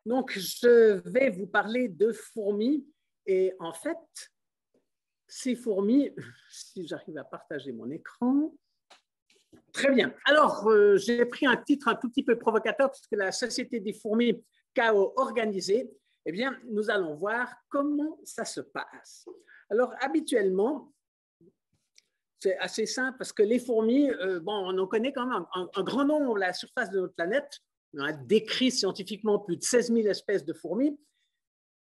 Donc, je vais vous parler de fourmis. Et en fait, ces fourmis, si j'arrive à partager mon écran. Très bien. Alors, j'ai pris un titre un tout petit peu provocateur, puisque la Société des fourmis chaos organisé. Eh bien, nous allons voir comment ça se passe. Alors, habituellement, c'est assez simple parce que les fourmis, bon, on en connaît quand même un grand nombre à la surface de notre planète. On a décrit scientifiquement plus de 16 000 espèces de fourmis.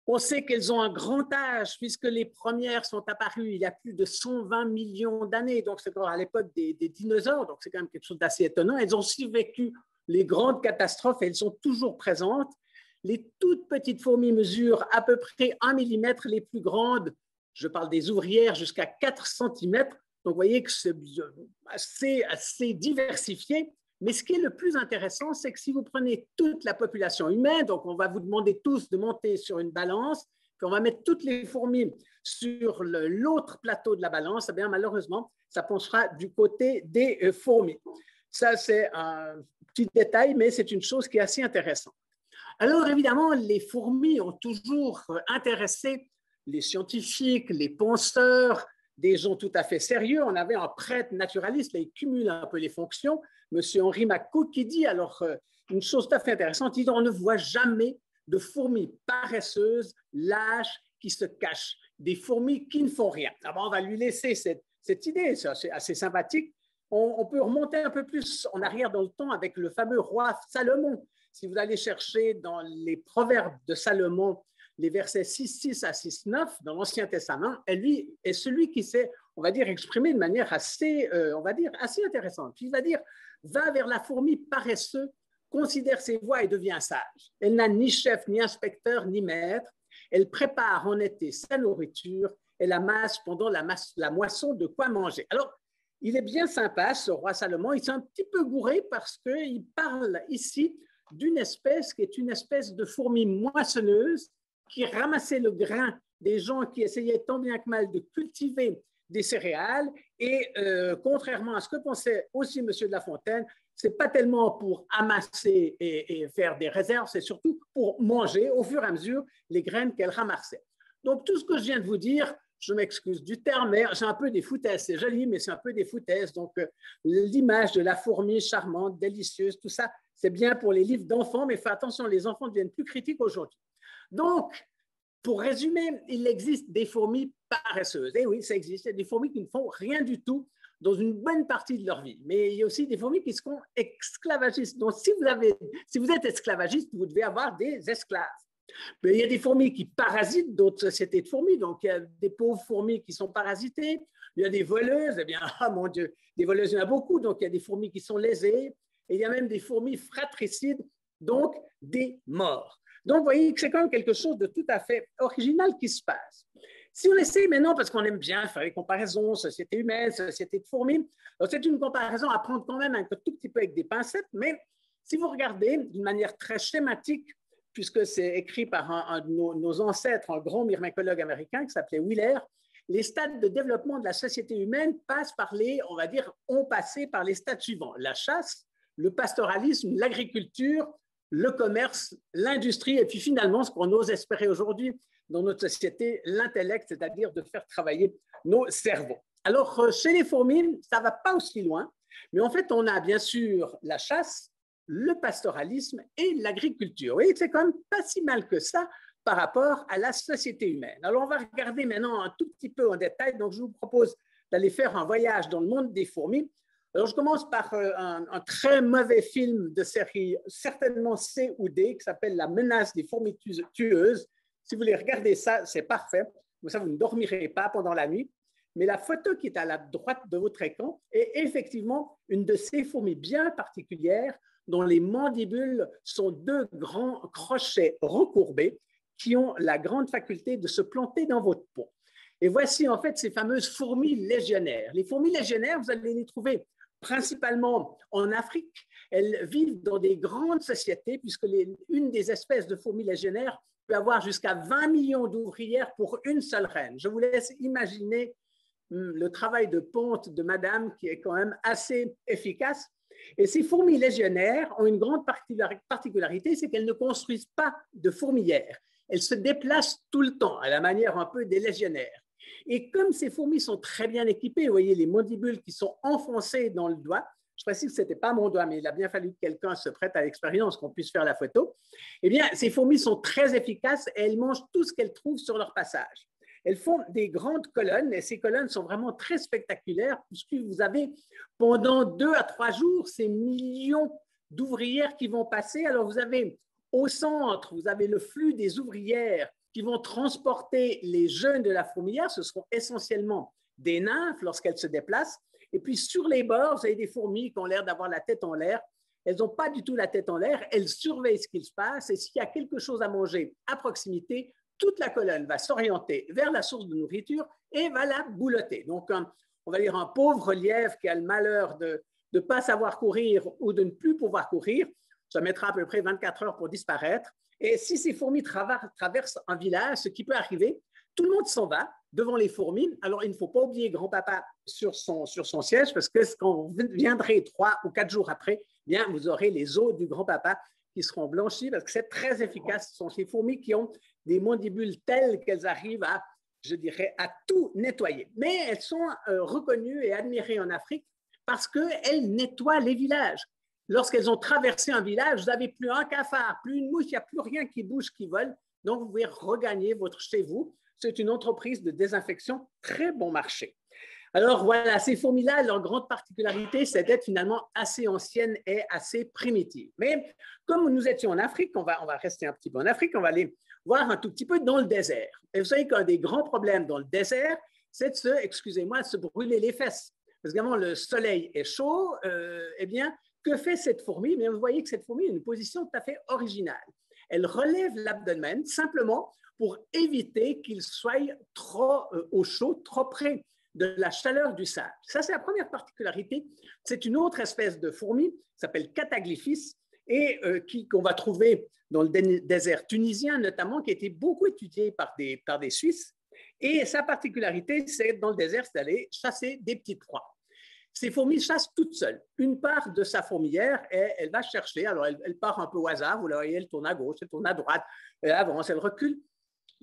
On sait qu'elles ont un grand âge puisque les premières sont apparues il y a plus de 120 millions d'années. Donc, c'est encore à l'époque des dinosaures. Donc, c'est quand même quelque chose d'assez étonnant. Elles ont aussi vécu les grandes catastrophes et elles sont toujours présentes. Les toutes petites fourmis mesurent à peu près 1 millimètre, les plus grandes, je parle des ouvrières, jusqu'à 4 centimètres. Donc, vous voyez que c'est assez diversifié. Mais ce qui est le plus intéressant, c'est que si vous prenez toute la population humaine, donc on va vous demander tous de monter sur une balance, puis on va mettre toutes les fourmis sur l'autre plateau de la balance, eh bien, malheureusement, ça penchera du côté des fourmis. Ça, c'est un petit détail, mais c'est une chose qui est assez intéressante. Alors, évidemment, les fourmis ont toujours intéressé les scientifiques, les penseurs, des gens tout à fait sérieux. On avait un prêtre naturaliste, là, il cumule un peu les fonctions, M. Henri Macoux, qui dit alors une chose tout à fait intéressante, il dit on ne voit jamais de fourmis paresseuses, lâches, qui se cachent, des fourmis qui ne font rien. Alors, on va lui laisser cette idée, c'est assez sympathique. On peut remonter un peu plus en arrière dans le temps avec le fameux roi Salomon. Si vous allez chercher dans les proverbes de Salomon, les versets 6.6 à 6.9 dans l'Ancien Testament, lui est celui qui s'est, on va dire, exprimé de manière assez, on va dire, assez intéressante. Il va dire, va vers la fourmi paresseuse, considère ses voies et devient sage. Elle n'a ni chef, ni inspecteur, ni maître. Elle prépare en été sa nourriture et la masse pendant la moisson de quoi manger. Alors, il est bien sympa, ce roi Salomon. Il s'est un petit peu gouré parce qu'il parle ici d'une espèce qui est une espèce de fourmi moissonneuse qui ramassait le grain des gens qui essayaient tant bien que mal de cultiver des céréales. Et contrairement à ce que pensait aussi M. de La Fontaine, ce n'est pas tellement pour amasser et faire des réserves, c'est surtout pour manger au fur et à mesure les graines qu'elle ramassait. Donc, tout ce que je viens de vous dire, je m'excuse du terme, mais c'est un peu des foutaises. C'est joli, mais c'est un peu des foutaises. Donc, l'image de la fourmi charmante, délicieuse, tout ça, c'est bien pour les livres d'enfants, mais faites attention, les enfants deviennent plus critiques aujourd'hui. Donc, pour résumer, il existe des fourmis paresseuses. Et oui, ça existe. Il y a des fourmis qui ne font rien du tout dans une bonne partie de leur vie. Mais il y a aussi des fourmis qui sont esclavagistes. Donc, si vous êtes esclavagiste, vous devez avoir des esclaves. Mais il y a des fourmis qui parasitent d'autres sociétés de fourmis. Donc, il y a des pauvres fourmis qui sont parasitées. Il y a des voleuses. Eh bien, oh mon Dieu, des voleuses, il y en a beaucoup. Donc, il y a des fourmis qui sont lésées. Et il y a même des fourmis fratricides, donc des morts. Donc, vous voyez que c'est quand même quelque chose de tout à fait original qui se passe. Si on essaie maintenant, parce qu'on aime bien faire les comparaisons, société humaine, société de fourmis, c'est une comparaison à prendre quand même un tout petit peu avec des pincettes, mais si vous regardez d'une manière très schématique, puisque c'est écrit par un de nos ancêtres, un grand myrmécologue américain qui s'appelait Wheeler, les stades de développement de la société humaine passent par ont passé par les stades suivants: la chasse, le pastoralisme, l'agriculture, le commerce, l'industrie, et puis finalement, ce qu'on ose espérer aujourd'hui dans notre société, l'intellect, c'est-à-dire de faire travailler nos cerveaux. Alors, chez les fourmis, ça ne va pas aussi loin, mais en fait, on a bien sûr la chasse, le pastoralisme et l'agriculture. Vous voyez que c'est quand même pas si mal que ça par rapport à la société humaine. Alors, on va regarder maintenant un tout petit peu en détail. Donc, je vous propose d'aller faire un voyage dans le monde des fourmis. Alors, je commence par un très mauvais film de série, certainement C ou D, qui s'appelle La menace des fourmis tueuses. Si vous voulez regarder ça, c'est parfait. Comme ça, vous ne dormirez pas pendant la nuit. Mais la photo qui est à la droite de votre écran est effectivement une de ces fourmis bien particulières dont les mandibules sont deux grands crochets recourbés qui ont la grande faculté de se planter dans votre peau. Et voici en fait ces fameuses fourmis légionnaires. Les fourmis légionnaires, vous allez les trouver principalement en Afrique. Elles vivent dans des grandes sociétés puisque une des espèces de fourmis légionnaires peut avoir jusqu'à 20 millions d'ouvrières pour une seule reine. Je vous laisse imaginer le travail de ponte de madame qui est quand même assez efficace. Et ces fourmis légionnaires ont une grande particularité, c'est qu'elles ne construisent pas de fourmilière. Elles se déplacent tout le temps, à la manière un peu des légionnaires. Et comme ces fourmis sont très bien équipées, vous voyez les mandibules qui sont enfoncées dans le doigt, je précise que ce n'était pas mon doigt, mais il a bien fallu que quelqu'un se prête à l'expérience, qu'on puisse faire la photo. Eh bien, ces fourmis sont très efficaces et elles mangent tout ce qu'elles trouvent sur leur passage. Elles font des grandes colonnes et ces colonnes sont vraiment très spectaculaires puisque vous avez pendant 2 à 3 jours ces millions d'ouvrières qui vont passer. Alors vous avez au centre, vous avez le flux des ouvrières qui vont transporter les jeunes de la fourmilière. Ce seront essentiellement des nymphes lorsqu'elles se déplacent. Et puis sur les bords, vous avez des fourmis qui ont l'air d'avoir la tête en l'air. Elles n'ont pas du tout la tête en l'air, elles surveillent ce qu'il se passe et s'il y a quelque chose à manger à proximité, toute la colonne va s'orienter vers la source de nourriture et va la boulotter. Donc, on va dire un pauvre lièvre qui a le malheur de ne pas savoir courir ou de ne plus pouvoir courir, ça mettra à peu près 24 heures pour disparaître. Et si ces fourmis traversent un village, ce qui peut arriver, tout le monde s'en va devant les fourmis. Alors, il ne faut pas oublier grand-papa sur son siège parce que quand vous viendrez 3 ou 4 jours après, bien, vous aurez les os du grand-papa qui seront blanchis parce que c'est très efficace. Ce sont ces fourmis qui ont des mandibules telles qu'elles arrivent à, je dirais, à tout nettoyer. Mais elles sont reconnues et admirées en Afrique parce qu'elles nettoient les villages. Lorsqu'elles ont traversé un village, vous n'avez plus un cafard, plus une mouche, il n'y a plus rien qui bouge, qui vole. Donc, vous pouvez regagner votre chez vous. C'est une entreprise de désinfection très bon marché. Alors voilà, ces fourmis-là, leur grande particularité, c'est d'être finalement assez anciennes et assez primitives. Mais comme nous étions en Afrique, on va rester un petit peu en Afrique, on va aller voir un tout petit peu dans le désert. Et vous savez qu'un des grands problèmes dans le désert, c'est de se brûler les fesses. Parce que évidemment, le soleil est chaud, eh bien, que fait cette fourmi? Mais vous voyez que cette fourmi a une position tout à fait originale. Elle relève l'abdomen simplement pour éviter qu'il soit trop au chaud, trop près de la chaleur du sable. Ça, c'est la première particularité. C'est une autre espèce de fourmi, qui s'appelle Cataglyphis, et qu'on va trouver dans le désert tunisien notamment, qui a été beaucoup étudié par des Suisses. Et sa particularité, c'est dans le désert, c'est d'aller chasser des petites proies. Ces fourmis chassent toutes seules. Une part de sa fourmilière, elle va chercher. Alors, elle part un peu au hasard. Vous la voyez, elle tourne à gauche, elle tourne à droite, elle avance, elle recule.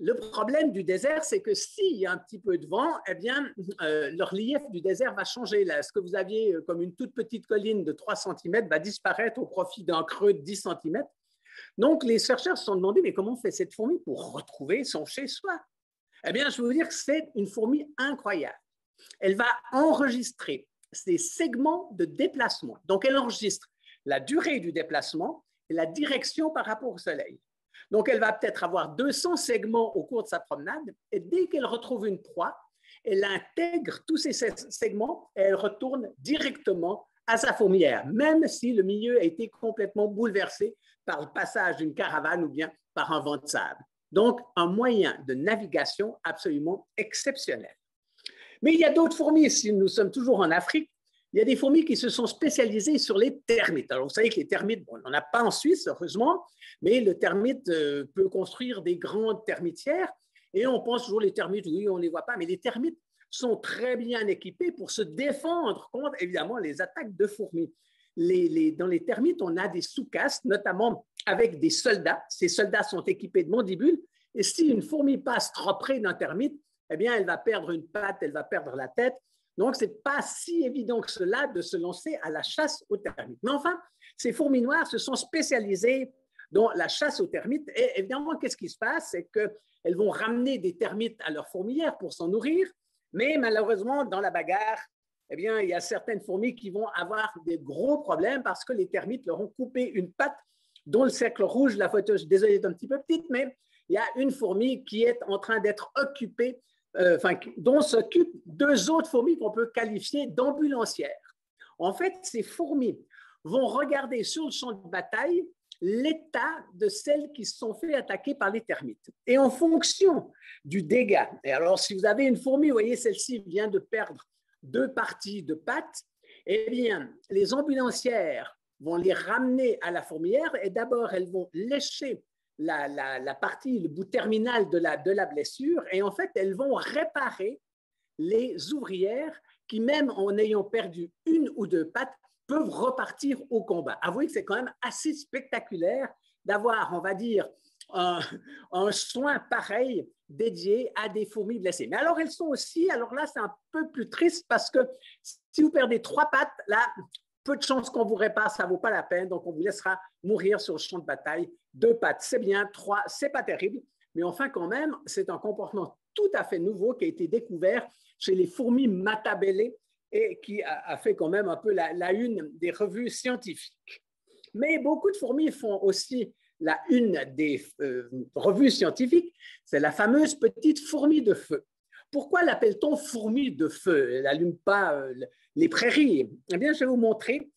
Le problème du désert, c'est que s'il y a un petit peu de vent, eh bien, le relief du désert va changer. Là, ce que vous aviez comme une toute petite colline de 3 cm va disparaître au profit d'un creux de 10 cm. Donc, les chercheurs se sont demandé, mais comment fait cette fourmi pour retrouver son chez-soi? Eh bien, je vais vous dire que c'est une fourmi incroyable. Elle va enregistrer ces segments de déplacement. Donc, elle enregistre la durée du déplacement et la direction par rapport au soleil. Donc, elle va peut-être avoir 200 segments au cours de sa promenade et dès qu'elle retrouve une proie, elle intègre tous ces segments et elle retourne directement à sa fourmilière, même si le milieu a été complètement bouleversé par le passage d'une caravane ou bien par un vent de sable. Donc, un moyen de navigation absolument exceptionnel. Mais il y a d'autres fourmis, si nous sommes toujours en Afrique, il y a des fourmis qui se sont spécialisées sur les termites. Alors, vous savez que les termites, bon, on n'en a pas en Suisse, heureusement, mais le termite peut construire des grandes termitières et on pense toujours les termites, oui, on ne les voit pas, mais les termites sont très bien équipés pour se défendre contre, évidemment, les attaques de fourmis. Dans les termites, on a des sous-castes, notamment avec des soldats. Ces soldats sont équipés de mandibules et si une fourmi passe trop près d'un termite, eh bien, elle va perdre une patte, elle va perdre la tête. Donc, ce n'est pas si évident que cela de se lancer à la chasse aux termites. Mais enfin, ces fourmis noires se sont spécialisées dans la chasse aux termites. Et évidemment, qu'est-ce qui se passe? C'est qu'elles vont ramener des termites à leur fourmilière pour s'en nourrir. Mais malheureusement, dans la bagarre, eh bien, il y a certaines fourmis qui vont avoir des gros problèmes parce que les termites leur ont coupé une patte dont le cercle rouge, la photo, je suis désolé, est un petit peu petite, mais il y a une fourmi qui est en train d'être occupée dont s'occupent 2 autres fourmis qu'on peut qualifier d'ambulancières. En fait, ces fourmis vont regarder sur le champ de bataille l'état de celles qui se sont fait attaquer par les termites. Et en fonction du dégât, et alors si vous avez une fourmi, vous voyez, celle-ci vient de perdre 2 parties de pattes, eh bien, les ambulancières vont les ramener à la fourmilière et d'abord, elles vont lécher la partie, le bout terminal de la blessure et en fait, elles vont réparer les ouvrières qui, même en ayant perdu 1 ou 2 pattes, peuvent repartir au combat. Avouez que c'est quand même assez spectaculaire d'avoir, on va dire, un soin pareil dédié à des fourmis blessées. Mais alors, elles sont aussi, alors là, c'est un peu plus triste parce que si vous perdez 3 pattes, là, peu de chances qu'on vous répare, ça ne vaut pas la peine, donc on vous laissera mourir sur le champ de bataille. 2 pattes, c'est bien, 3, c'est pas terrible, mais enfin, quand même, c'est un comportement tout à fait nouveau qui a été découvert chez les fourmis matabellées et qui a fait quand même un peu la une des revues scientifiques. Mais beaucoup de fourmis font aussi la une des revues scientifiques, c'est la fameuse petite fourmi de feu. Pourquoi l'appelle-t-on fourmi de feu? Elle n'allume pas les prairies. Eh bien, je vais vous montrer.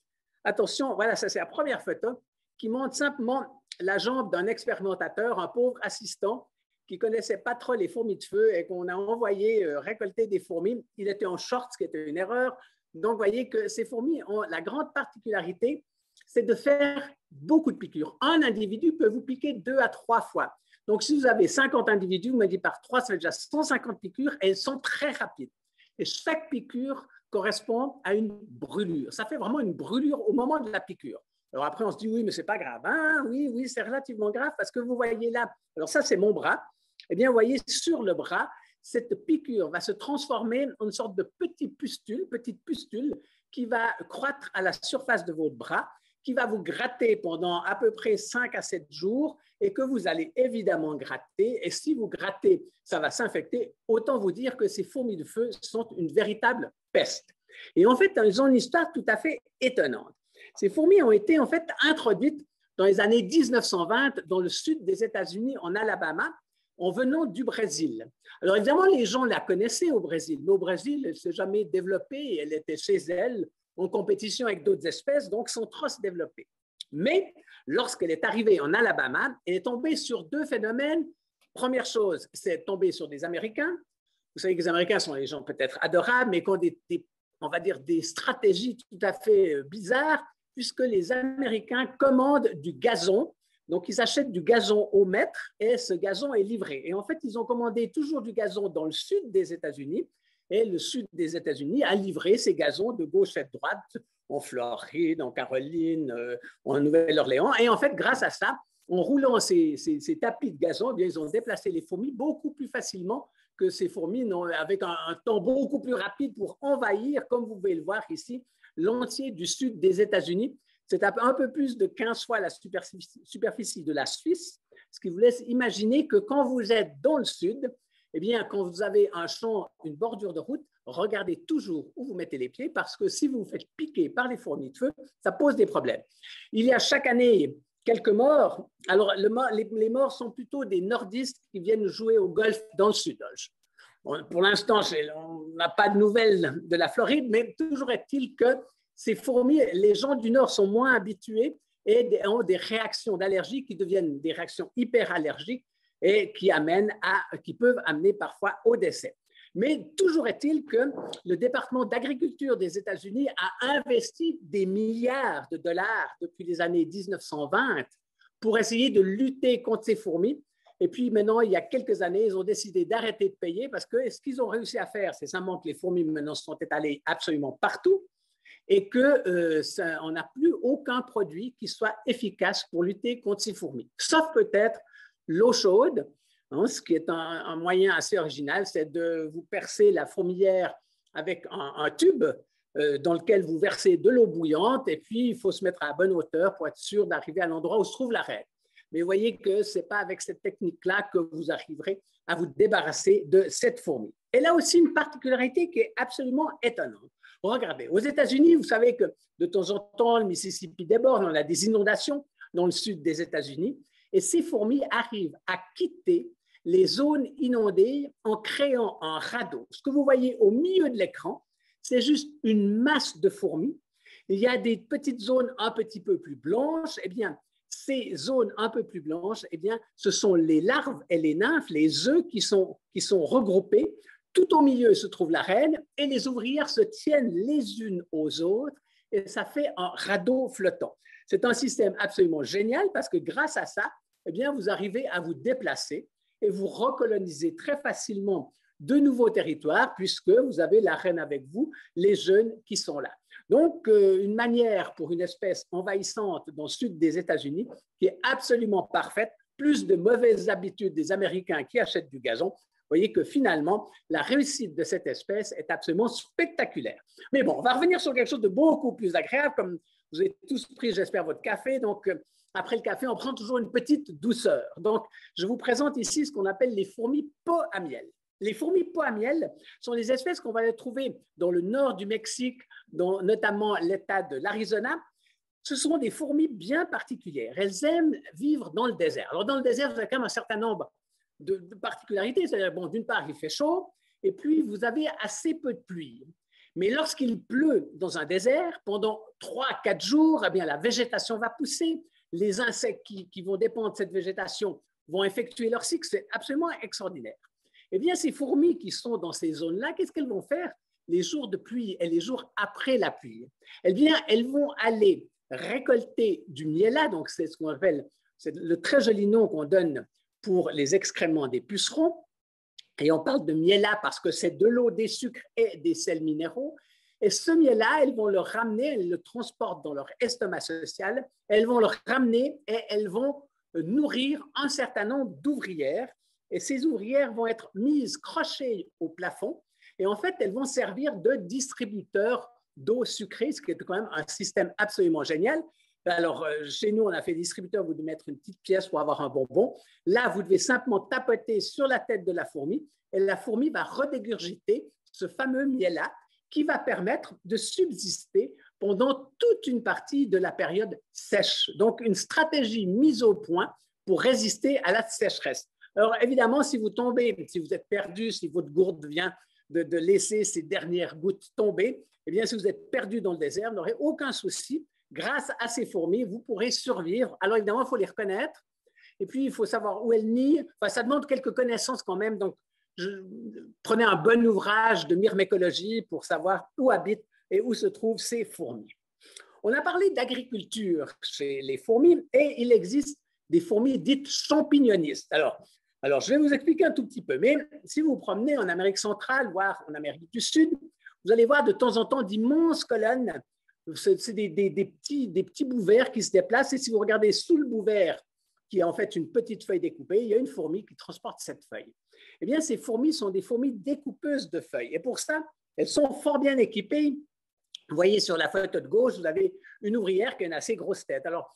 Attention, voilà, ça c'est la première photo qui montre simplement la jambe d'un expérimentateur, un pauvre assistant qui ne connaissait pas trop les fourmis de feu et qu'on a envoyé récolter des fourmis. Il était en short, ce qui était une erreur. Donc, vous voyez que ces fourmis ont la grande particularité, c'est de faire beaucoup de piqûres. Un individu peut vous piquer 2 à 3 fois. Donc, si vous avez 50 individus, vous multipliez par 3, ça fait déjà 150 piqûres et elles sont très rapides. Et chaque piqûre correspond à une brûlure. Ça fait vraiment une brûlure au moment de la piqûre. Alors après, on se dit, oui, mais ce n'est pas grave. Ah, oui, c'est relativement grave parce que vous voyez là, alors ça, c'est mon bras. Eh bien, vous voyez sur le bras, cette piqûre va se transformer en une sorte de petite pustule qui va croître à la surface de votre bras, qui va vous gratter pendant à peu près 5 à 7 jours et que vous allez évidemment gratter. Et si vous grattez, ça va s'infecter. Autant vous dire que ces fourmis de feu sont une véritable peste. Et en fait, elles ont une histoire tout à fait étonnante. Ces fourmis ont été en fait introduites dans les années 1920 dans le sud des États-Unis, en Alabama, en venant du Brésil. Alors évidemment, les gens la connaissaient au Brésil, mais au Brésil, elle ne s'est jamais développée. Elle était chez elle, en compétition avec d'autres espèces, donc sans trop se développer. Mais lorsqu'elle est arrivée en Alabama, elle est tombée sur 2 phénomènes. Première chose, c'est tombée sur des Américains. Vous savez que les Américains sont des gens peut-être adorables, mais qui ont on va dire des stratégies tout à fait bizarres, puisque les Américains commandent du gazon. Donc, ils achètent du gazon au mètre et ce gazon est livré. Et en fait, ils ont commandé toujours du gazon dans le sud des États-Unis. Et le sud des États-Unis a livré ces gazons de gauche à droite en Floride, en Caroline, en Nouvelle-Orléans. Et en fait, grâce à ça, en roulant ces tapis de gazon, eh bien, ils ont déplacé les fourmis beaucoup plus facilement que ces fourmis avec un temps beaucoup plus rapide pour envahir, comme vous pouvez le voir ici, l'entier du sud des États-Unis. C'est un peu plus de 15 fois la superficie de la Suisse, ce qui vous laisse imaginer que quand vous êtes dans le sud, eh bien, quand vous avez un champ, une bordure de route, regardez toujours où vous mettez les pieds parce que si vous vous faites piquer par les fourmis de feu, ça pose des problèmes. Il y a chaque année quelques morts. Alors, les morts sont plutôt des nordistes qui viennent jouer au golf dans le sud. Pour l'instant, on n'a pas de nouvelles de la Floride, mais toujours est-il que ces fourmis, les gens du Nord sont moins habitués et ont des réactions d'allergie qui deviennent des réactions hyperallergiques et qui peuvent amener parfois au décès. Mais toujours est-il que le département d'agriculture des États-Unis a investi des milliards de dollars depuis les années 1920 pour essayer de lutter contre ces fourmis. Et puis maintenant, il y a quelques années, ils ont décidé d'arrêter de payer parce que ce qu'ils ont réussi à faire, c'est simplement que les fourmis maintenant sont étalées absolument partout et qu'on n'a plus aucun produit qui soit efficace pour lutter contre ces fourmis. Sauf peut-être l'eau chaude, hein, ce qui est un moyen assez original, c'est de vous percer la fourmilière avec un tube dans lequel vous versez de l'eau bouillante et puis il faut se mettre à la bonne hauteur pour être sûr d'arriver à l'endroit où se trouve la reine. Mais vous voyez que ce n'est pas avec cette technique-là que vous arriverez à vous débarrasser de cette fourmi. Elle a aussi une particularité qui est absolument étonnante. Regardez, aux États-Unis, vous savez que de temps en temps, le Mississippi déborde, on a des inondations dans le sud des États-Unis, et ces fourmis arrivent à quitter les zones inondées en créant un radeau. Ce que vous voyez au milieu de l'écran, c'est juste une masse de fourmis. Il y a des petites zones un petit peu plus blanches. Eh bien, ces zones un peu plus blanches, eh bien, ce sont les larves et les nymphes, les œufs qui sont regroupés. Tout au milieu se trouve la reine et les ouvrières se tiennent les unes aux autres et ça fait un radeau flottant. C'est un système absolument génial parce que grâce à ça, eh bien, vous arrivez à vous déplacer et vous recoloniser très facilement de nouveaux territoires puisque vous avez la reine avec vous, les jeunes qui sont là. Donc, une manière pour une espèce envahissante dans le sud des États-Unis qui est absolument parfaite, plus de mauvaises habitudes des Américains qui achètent du gazon. Vous voyez que finalement, la réussite de cette espèce est absolument spectaculaire. Mais bon, on va revenir sur quelque chose de beaucoup plus agréable, comme vous avez tous pris, j'espère, votre café. Donc, après le café, on prend toujours une petite douceur. Donc, je vous présente ici ce qu'on appelle les fourmis pot à miel. Les fourmis pot à miel sont des espèces qu'on va trouver dans le nord du Mexique, dans notamment l'État de l'Arizona. Ce sont des fourmis bien particulières. Elles aiment vivre dans le désert. Alors, dans le désert, vous avez quand même un certain nombre de particularités. C'est-à-dire, bon, d'une part, il fait chaud, et puis vous avez assez peu de pluie. Mais lorsqu'il pleut dans un désert, pendant 3-4 jours, eh bien, la végétation va pousser. Les insectes qui vont dépendre de cette végétation vont effectuer leur cycle. C'est absolument extraordinaire. Eh bien, ces fourmis qui sont dans ces zones-là, qu'est-ce qu'elles vont faire les jours de pluie et les jours après la pluie? Eh bien, elles vont aller récolter du miella, donc c'est ce qu'on appelle, c'est le très joli nom qu'on donne pour les excréments des pucerons. Et on parle de miella parce que c'est de l'eau, des sucres et des sels minéraux. Et ce miel-là, elles vont le ramener, elles le transportent dans leur estomac social, elles vont le ramener et elles vont nourrir un certain nombre d'ouvrières. Et ces ouvrières vont être mises crochées au plafond. Et en fait, elles vont servir de distributeurs d'eau sucrée, ce qui est quand même un système absolument génial. Alors, chez nous, on a fait distributeur, vous devez mettre une petite pièce pour avoir un bonbon. Là, vous devez simplement tapoter sur la tête de la fourmi et la fourmi va redégurgiter ce fameux miel-là qui va permettre de subsister pendant toute une partie de la période sèche. Donc, une stratégie mise au point pour résister à la sécheresse. Alors, évidemment, si vous tombez, si vous êtes perdu, si votre gourde vient de laisser ses dernières gouttes tomber, eh bien, si vous êtes perdu dans le désert, vous n'aurez aucun souci. Grâce à ces fourmis, vous pourrez survivre. Alors, évidemment, il faut les reconnaître. Et puis, il faut savoir où elles nient. Enfin, ça demande quelques connaissances quand même. Donc, prenez un bon ouvrage de myrmécologie pour savoir où habitent et où se trouvent ces fourmis. On a parlé d'agriculture chez les fourmis et il existe des fourmis dites champignonistes. Alors, je vais vous expliquer un tout petit peu. Mais si vous vous promenez en Amérique centrale, voire en Amérique du Sud, vous allez voir de temps en temps d'immenses colonnes. C'est des petits bouts verts qui se déplacent. Et si vous regardez sous le bout vert, qui est en fait une petite feuille découpée, il y a une fourmi qui transporte cette feuille. Eh bien, ces fourmis sont des fourmis découpeuses de feuilles. Et pour ça, elles sont fort bien équipées. Vous voyez sur la photo de gauche, vous avez une ouvrière qui a une assez grosse tête. Alors,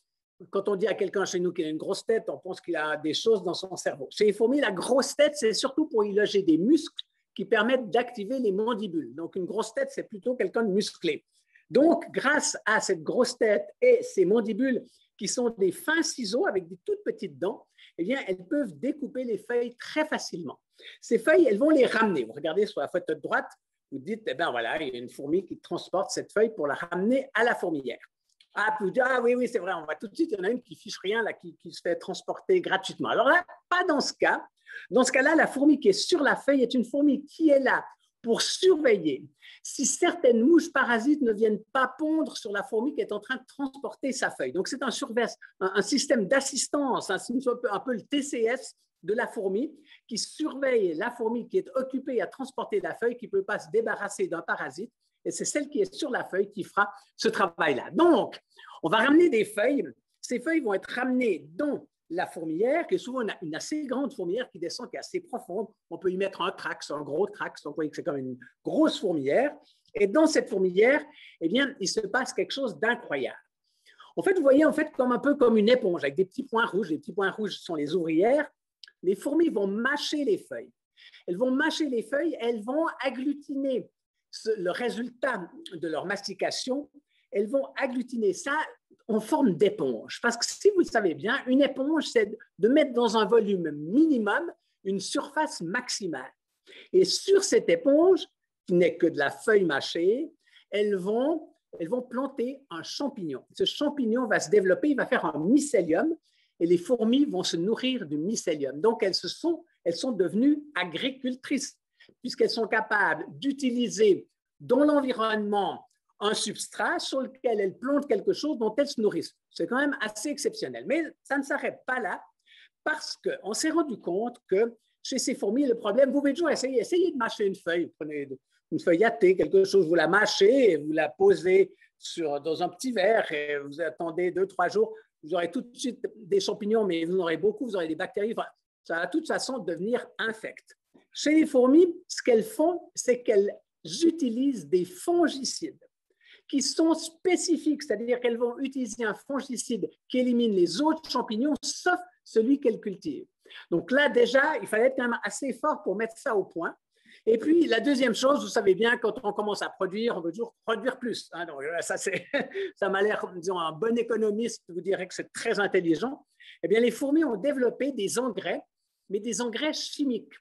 quand on dit à quelqu'un chez nous qu'il a une grosse tête, on pense qu'il a des choses dans son cerveau. Chez les fourmis, la grosse tête, c'est surtout pour y loger des muscles qui permettent d'activer les mandibules. Donc, une grosse tête, c'est plutôt quelqu'un de musclé. Donc, grâce à cette grosse tête et ces mandibules qui sont des fins ciseaux avec des toutes petites dents, eh bien, elles peuvent découper les feuilles très facilement. Ces feuilles, elles vont les ramener. Vous regardez sur la photo de droite, vous dites, eh bien voilà, il y a une fourmi qui transporte cette feuille pour la ramener à la fourmilière. Ah, puis vous dites, ah oui, c'est vrai, on va tout de suite, il y en a une qui fiche rien, là, qui se fait transporter gratuitement. Alors là, pas dans ce cas. Dans ce cas-là, la fourmi qui est sur la feuille est une fourmi qui est là pour surveiller si certaines mouches parasites ne viennent pas pondre sur la fourmi qui est en train de transporter sa feuille. Donc, c'est un système d'assistance, un peu le TCS de la fourmi qui surveille la fourmi qui est occupée à transporter la feuille, qui ne peut pas se débarrasser d'un parasite. Et c'est celle qui est sur la feuille qui fera ce travail-là. Donc, on va ramener des feuilles. Ces feuilles vont être ramenées dans la fourmilière, qui est souvent une assez grande fourmilière qui descend, qui est assez profonde. On peut y mettre un trax, un gros trax. Donc, vous voyez que c'est comme une grosse fourmilière. Et dans cette fourmilière, eh bien, il se passe quelque chose d'incroyable. En fait, vous voyez, comme un peu comme une éponge, avec des petits points rouges. Les petits points rouges sont les ouvrières. Les fourmis vont mâcher les feuilles. Elles vont mâcher les feuilles, elles vont agglutiner le résultat de leur mastication. Elles vont agglutiner ça en forme d'éponge. Parce que si vous le savez bien, une éponge, c'est de mettre dans un volume minimum une surface maximale. Et sur cette éponge, qui n'est que de la feuille mâchée, elles vont planter un champignon. Ce champignon va se développer, il va faire un mycélium, et les fourmis vont se nourrir du mycélium. Donc, elles sont devenues agricultrices, puisqu'elles sont capables d'utiliser dans l'environnement un substrat sur lequel elles plantent quelque chose dont elles se nourrissent. C'est quand même assez exceptionnel. Mais ça ne s'arrête pas là, parce qu'on s'est rendu compte que chez ces fourmis, le problème, vous pouvez toujours essayez de mâcher une feuille. Prenez une feuille à thé, quelque chose, vous la mâchez, et vous la posez dans un petit verre et vous attendez 2-3 jours, vous aurez tout de suite des champignons, mais vous en aurez beaucoup, vous aurez des bactéries. Enfin, ça va de toute façon devenir infect. Chez les fourmis, ce qu'elles font, c'est qu'elles utilisent des fongicides qui sont spécifiques, c'est-à-dire qu'elles vont utiliser un fongicide qui élimine les autres champignons, sauf celui qu'elles cultivent. Donc là, déjà, il fallait être quand même assez fort pour mettre ça au point. Et puis, la deuxième chose, vous savez bien, quand on commence à produire, on veut toujours produire plus. Hein, donc, ça m'a l'air, disons, un bon économiste vous dirait que c'est très intelligent. Eh bien, les fourmis ont développé des engrais, mais des engrais chimiques.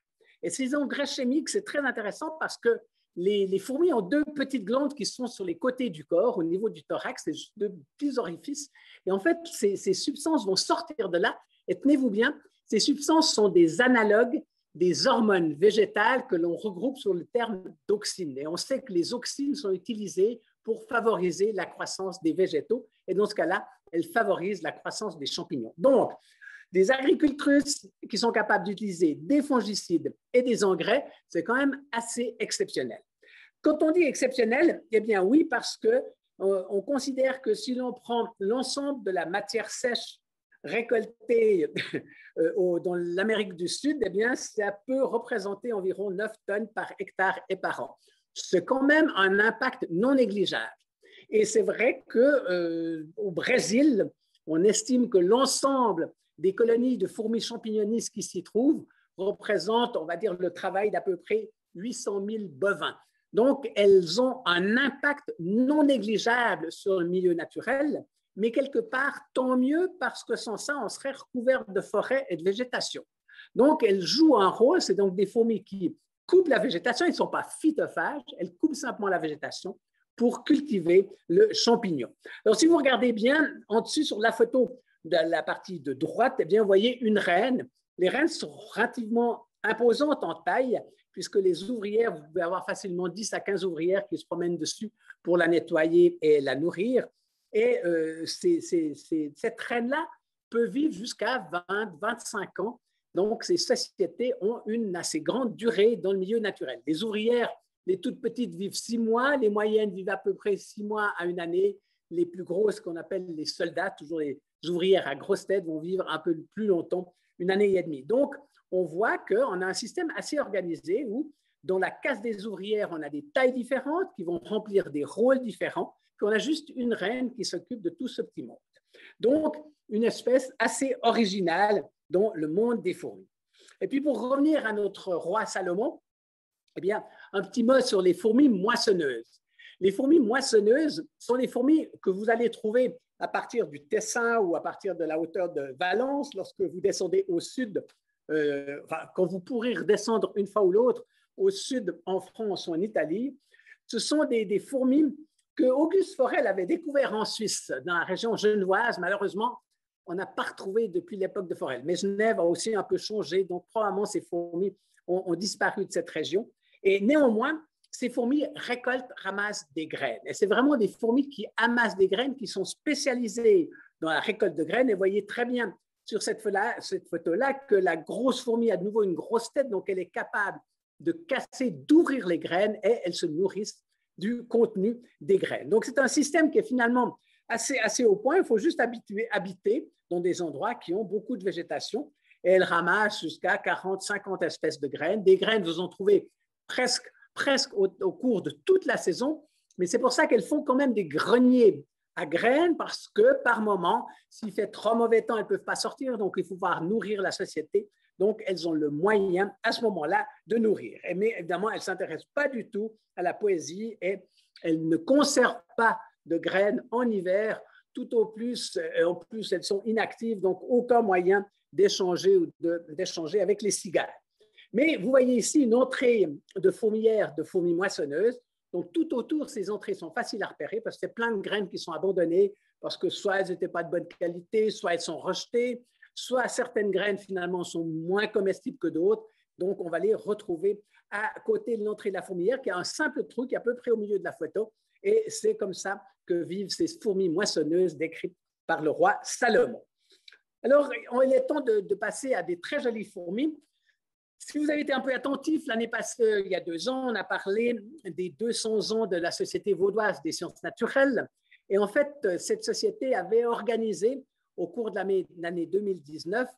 Et ces engrais chimiques, c'est très intéressant parce que les fourmis ont deux petites glandes qui sont sur les côtés du corps, au niveau du thorax, c'est deux petits orifices. Et en fait, ces substances vont sortir de là. Et tenez-vous bien, ces substances sont des analogues des hormones végétales que l'on regroupe sous le terme d'auxine. Et on sait que les auxines sont utilisées pour favoriser la croissance des végétaux. Et dans ce cas-là, elles favorisent la croissance des champignons. Donc, des agricultrices qui sont capables d'utiliser des fongicides et des engrais, c'est quand même assez exceptionnel. Quand on dit exceptionnel, eh bien oui, parce qu'on considère que si l'on prend l'ensemble de la matière sèche récoltée dans l'Amérique du Sud, eh bien, ça peut représenter environ 9 tonnes par hectare et par an. C'est quand même un impact non négligeable. Et c'est vrai qu'au Brésil, on estime que l'ensemble des colonies de fourmis champignonistes qui s'y trouvent représentent, on va dire, le travail d'à peu près 800 000 bovins. Donc, elles ont un impact non négligeable sur le milieu naturel, mais quelque part, tant mieux, parce que sans ça, on serait recouvert de forêts et de végétation. Donc, elles jouent un rôle, c'est donc des fourmis qui coupent la végétation, elles ne sont pas phytophages, elles coupent simplement la végétation pour cultiver le champignon. Alors, si vous regardez bien, en dessus sur la photo de la partie de droite, eh bien, vous voyez une reine. Les reines sont relativement imposantes en taille, puisque les ouvrières, vous pouvez avoir facilement 10 à 15 ouvrières qui se promènent dessus pour la nettoyer et la nourrir. Et cette reine-là peut vivre jusqu'à 20-25 ans. Donc, ces sociétés ont une assez grande durée dans le milieu naturel. Les ouvrières, les toutes petites vivent 6 mois, les moyennes vivent à peu près 6 mois à une année, les plus grosses, qu'on appelle les soldats, toujours les ouvrières à grosse tête, vont vivre un peu plus longtemps, 1 année et demie. Donc, on voit qu'on a un système assez organisé où, dans la case des ouvrières, on a des tailles différentes qui vont remplir des rôles différents, puis on a juste une reine qui s'occupe de tout ce petit monde. Donc, une espèce assez originale dans le monde des fourmis. Et puis, pour revenir à notre roi Salomon, eh bien, un petit mot sur les fourmis moissonneuses. Les fourmis moissonneuses sont des fourmis que vous allez trouver à partir du Tessin ou à partir de la hauteur de Valence, lorsque vous descendez au sud, quand vous pourrez redescendre une fois ou l'autre au sud en France ou en Italie. Ce sont des fourmis que Auguste Forel avait découvert en Suisse, dans la région genevoise. Malheureusement, on n'a pas retrouvé depuis l'époque de Forel. Mais Genève a aussi un peu changé, donc probablement ces fourmis ont disparu de cette région. Et néanmoins, ces fourmis récoltent, ramassent des graines. Et c'est vraiment des fourmis qui amassent des graines, qui sont spécialisées dans la récolte de graines. Et vous voyez très bien sur cette photo-là que la grosse fourmi a de nouveau une grosse tête, donc elle est capable de casser, d'ouvrir les graines et elles se nourrissent du contenu des graines. Donc c'est un système qui est finalement assez au point. Il faut juste habiter dans des endroits qui ont beaucoup de végétation et elles ramassent jusqu'à 40-50 espèces de graines. Des graines, vous en trouvez presque au cours de toute la saison, mais c'est pour ça qu'elles font quand même des greniers à graines, parce que par moment, s'il fait trop mauvais temps, elles ne peuvent pas sortir, donc il faut pouvoir nourrir la société. Donc, elles ont le moyen à ce moment-là de nourrir. Mais évidemment, elles ne s'intéressent pas du tout à la poésie et elles ne conservent pas de graines en hiver. Tout au plus, en plus, elles sont inactives, donc aucun moyen d'échanger avec les cigales. Mais vous voyez ici une entrée de fourmilière, de fourmis moissonneuses. Donc, tout autour, ces entrées sont faciles à repérer parce que c'est plein de graines qui sont abandonnées parce que soit elles n'étaient pas de bonne qualité, soit elles sont rejetées, soit certaines graines, finalement, sont moins comestibles que d'autres. Donc, on va les retrouver à côté de l'entrée de la fourmilière, qui a un simple trou qui est à peu près au milieu de la photo. Et c'est comme ça que vivent ces fourmis moissonneuses décrites par le roi Salomon. Alors, il est temps de passer à des très jolies fourmis. Si vous avez été un peu attentif, l'année passée, il y a 2 ans, on a parlé des 200 ans de la Société vaudoise des sciences naturelles. Et en fait, cette société avait organisé au cours de l'année 2019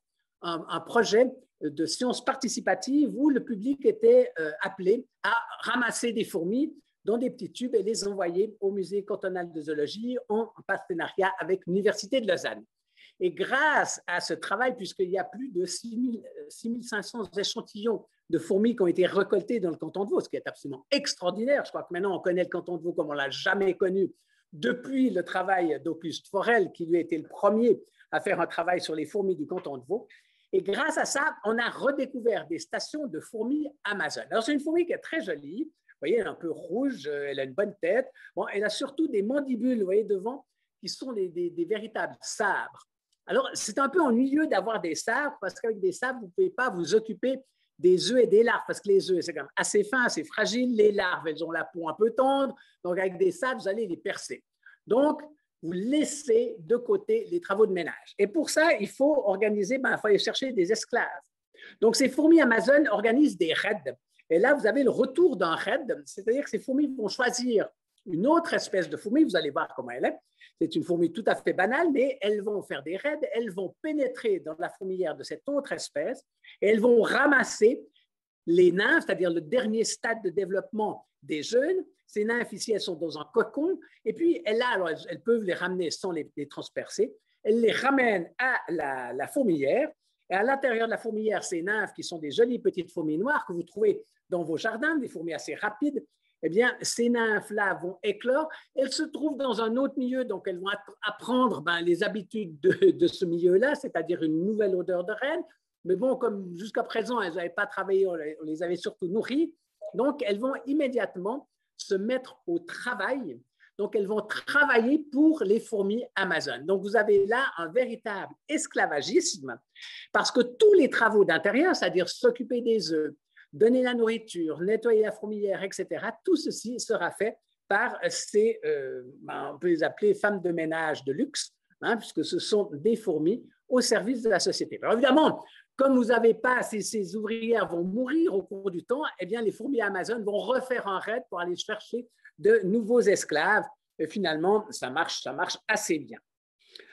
un projet de sciences participatives où le public était appelé à ramasser des fourmis dans des petits tubes et les envoyer au musée cantonal de zoologie en partenariat avec l'Université de Lausanne. Et grâce à ce travail, puisqu'il y a plus de 6500 échantillons de fourmis qui ont été récoltés dans le canton de Vaud, ce qui est absolument extraordinaire. Je crois que maintenant, on connaît le canton de Vaud comme on ne l'a jamais connu depuis le travail d'Auguste Forel, qui lui a été le premier à faire un travail sur les fourmis du canton de Vaud. Et grâce à ça, on a redécouvert des stations de fourmis Amazon. Alors, c'est une fourmi qui est très jolie. Vous voyez, elle est un peu rouge, elle a une bonne tête. Bon, elle a surtout des mandibules, vous voyez, devant, qui sont des véritables sabres. Alors, c'est un peu ennuyeux d'avoir des sabres, parce qu'avec des sabres, vous ne pouvez pas vous occuper des œufs et des larves, parce que les œufs, c'est quand même assez fin, assez fragile. Les larves, elles ont la peau un peu tendre. Donc, avec des sabres, vous allez les percer. Donc, vous laissez de côté les travaux de ménage. Et pour ça, il faut organiser, il faut aller chercher des esclaves. Donc, ces fourmis Amazon organisent des raids. Et là, vous avez le retour d'un raid, c'est-à-dire que ces fourmis vont choisir une autre espèce de fourmi, vous allez voir comment elle est. C'est une fourmi tout à fait banale, mais elles vont faire des raids, elles vont pénétrer dans la fourmilière de cette autre espèce et elles vont ramasser les nymphes, c'est-à-dire le dernier stade de développement des jeunes. Ces nymphes ici, elles sont dans un cocon et puis elles peuvent les ramener sans les transpercer. Elles les ramènent à la fourmilière et à l'intérieur de la fourmilière, ces nymphes qui sont des jolies petites fourmis noires que vous trouvez dans vos jardins, des fourmis assez rapides, eh bien, ces nymphes-là vont éclore. Elles se trouvent dans un autre milieu, donc elles vont apprendre les habitudes de ce milieu-là, c'est-à-dire une nouvelle odeur de reine. Mais bon, comme jusqu'à présent, elles n'avaient pas travaillé, on les avait surtout nourries, donc elles vont immédiatement se mettre au travail. Donc, elles vont travailler pour les fourmis Amazon. Donc, vous avez là un véritable esclavagisme parce que tous les travaux d'intérieur, c'est-à-dire s'occuper des œufs, donner la nourriture, nettoyer la fourmilière, etc., tout ceci sera fait par ces, on peut les appeler femmes de ménage de luxe, puisque ce sont des fourmis au service de la société. Alors évidemment, comme vous n'avez pas, ces ouvrières vont mourir au cours du temps, eh bien les fourmis Amazon vont refaire un raid pour aller chercher de nouveaux esclaves. Et finalement, ça marche assez bien.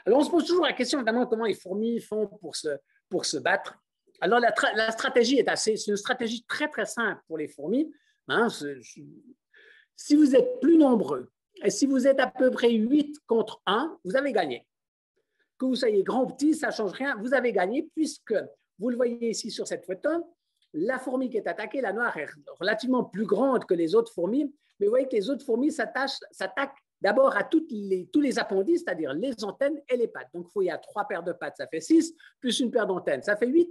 Alors on se pose toujours la question, évidemment, comment les fourmis font pour se battre. Alors, la stratégie c'est une stratégie très, très simple pour les fourmis. Si vous êtes plus nombreux et si vous êtes à peu près 8 contre 1, vous avez gagné. Que vous soyez grand ou petit, ça ne change rien, vous avez gagné puisque, vous le voyez ici sur cette photo, la fourmi qui est attaquée, la noire, est relativement plus grande que les autres fourmis, mais vous voyez que les autres fourmis s'attaquent d'abord à tous les appendices, c'est-à-dire les antennes et les pattes. Donc, il y a 3 paires de pattes, ça fait 6, plus une paire d'antennes, ça fait 8.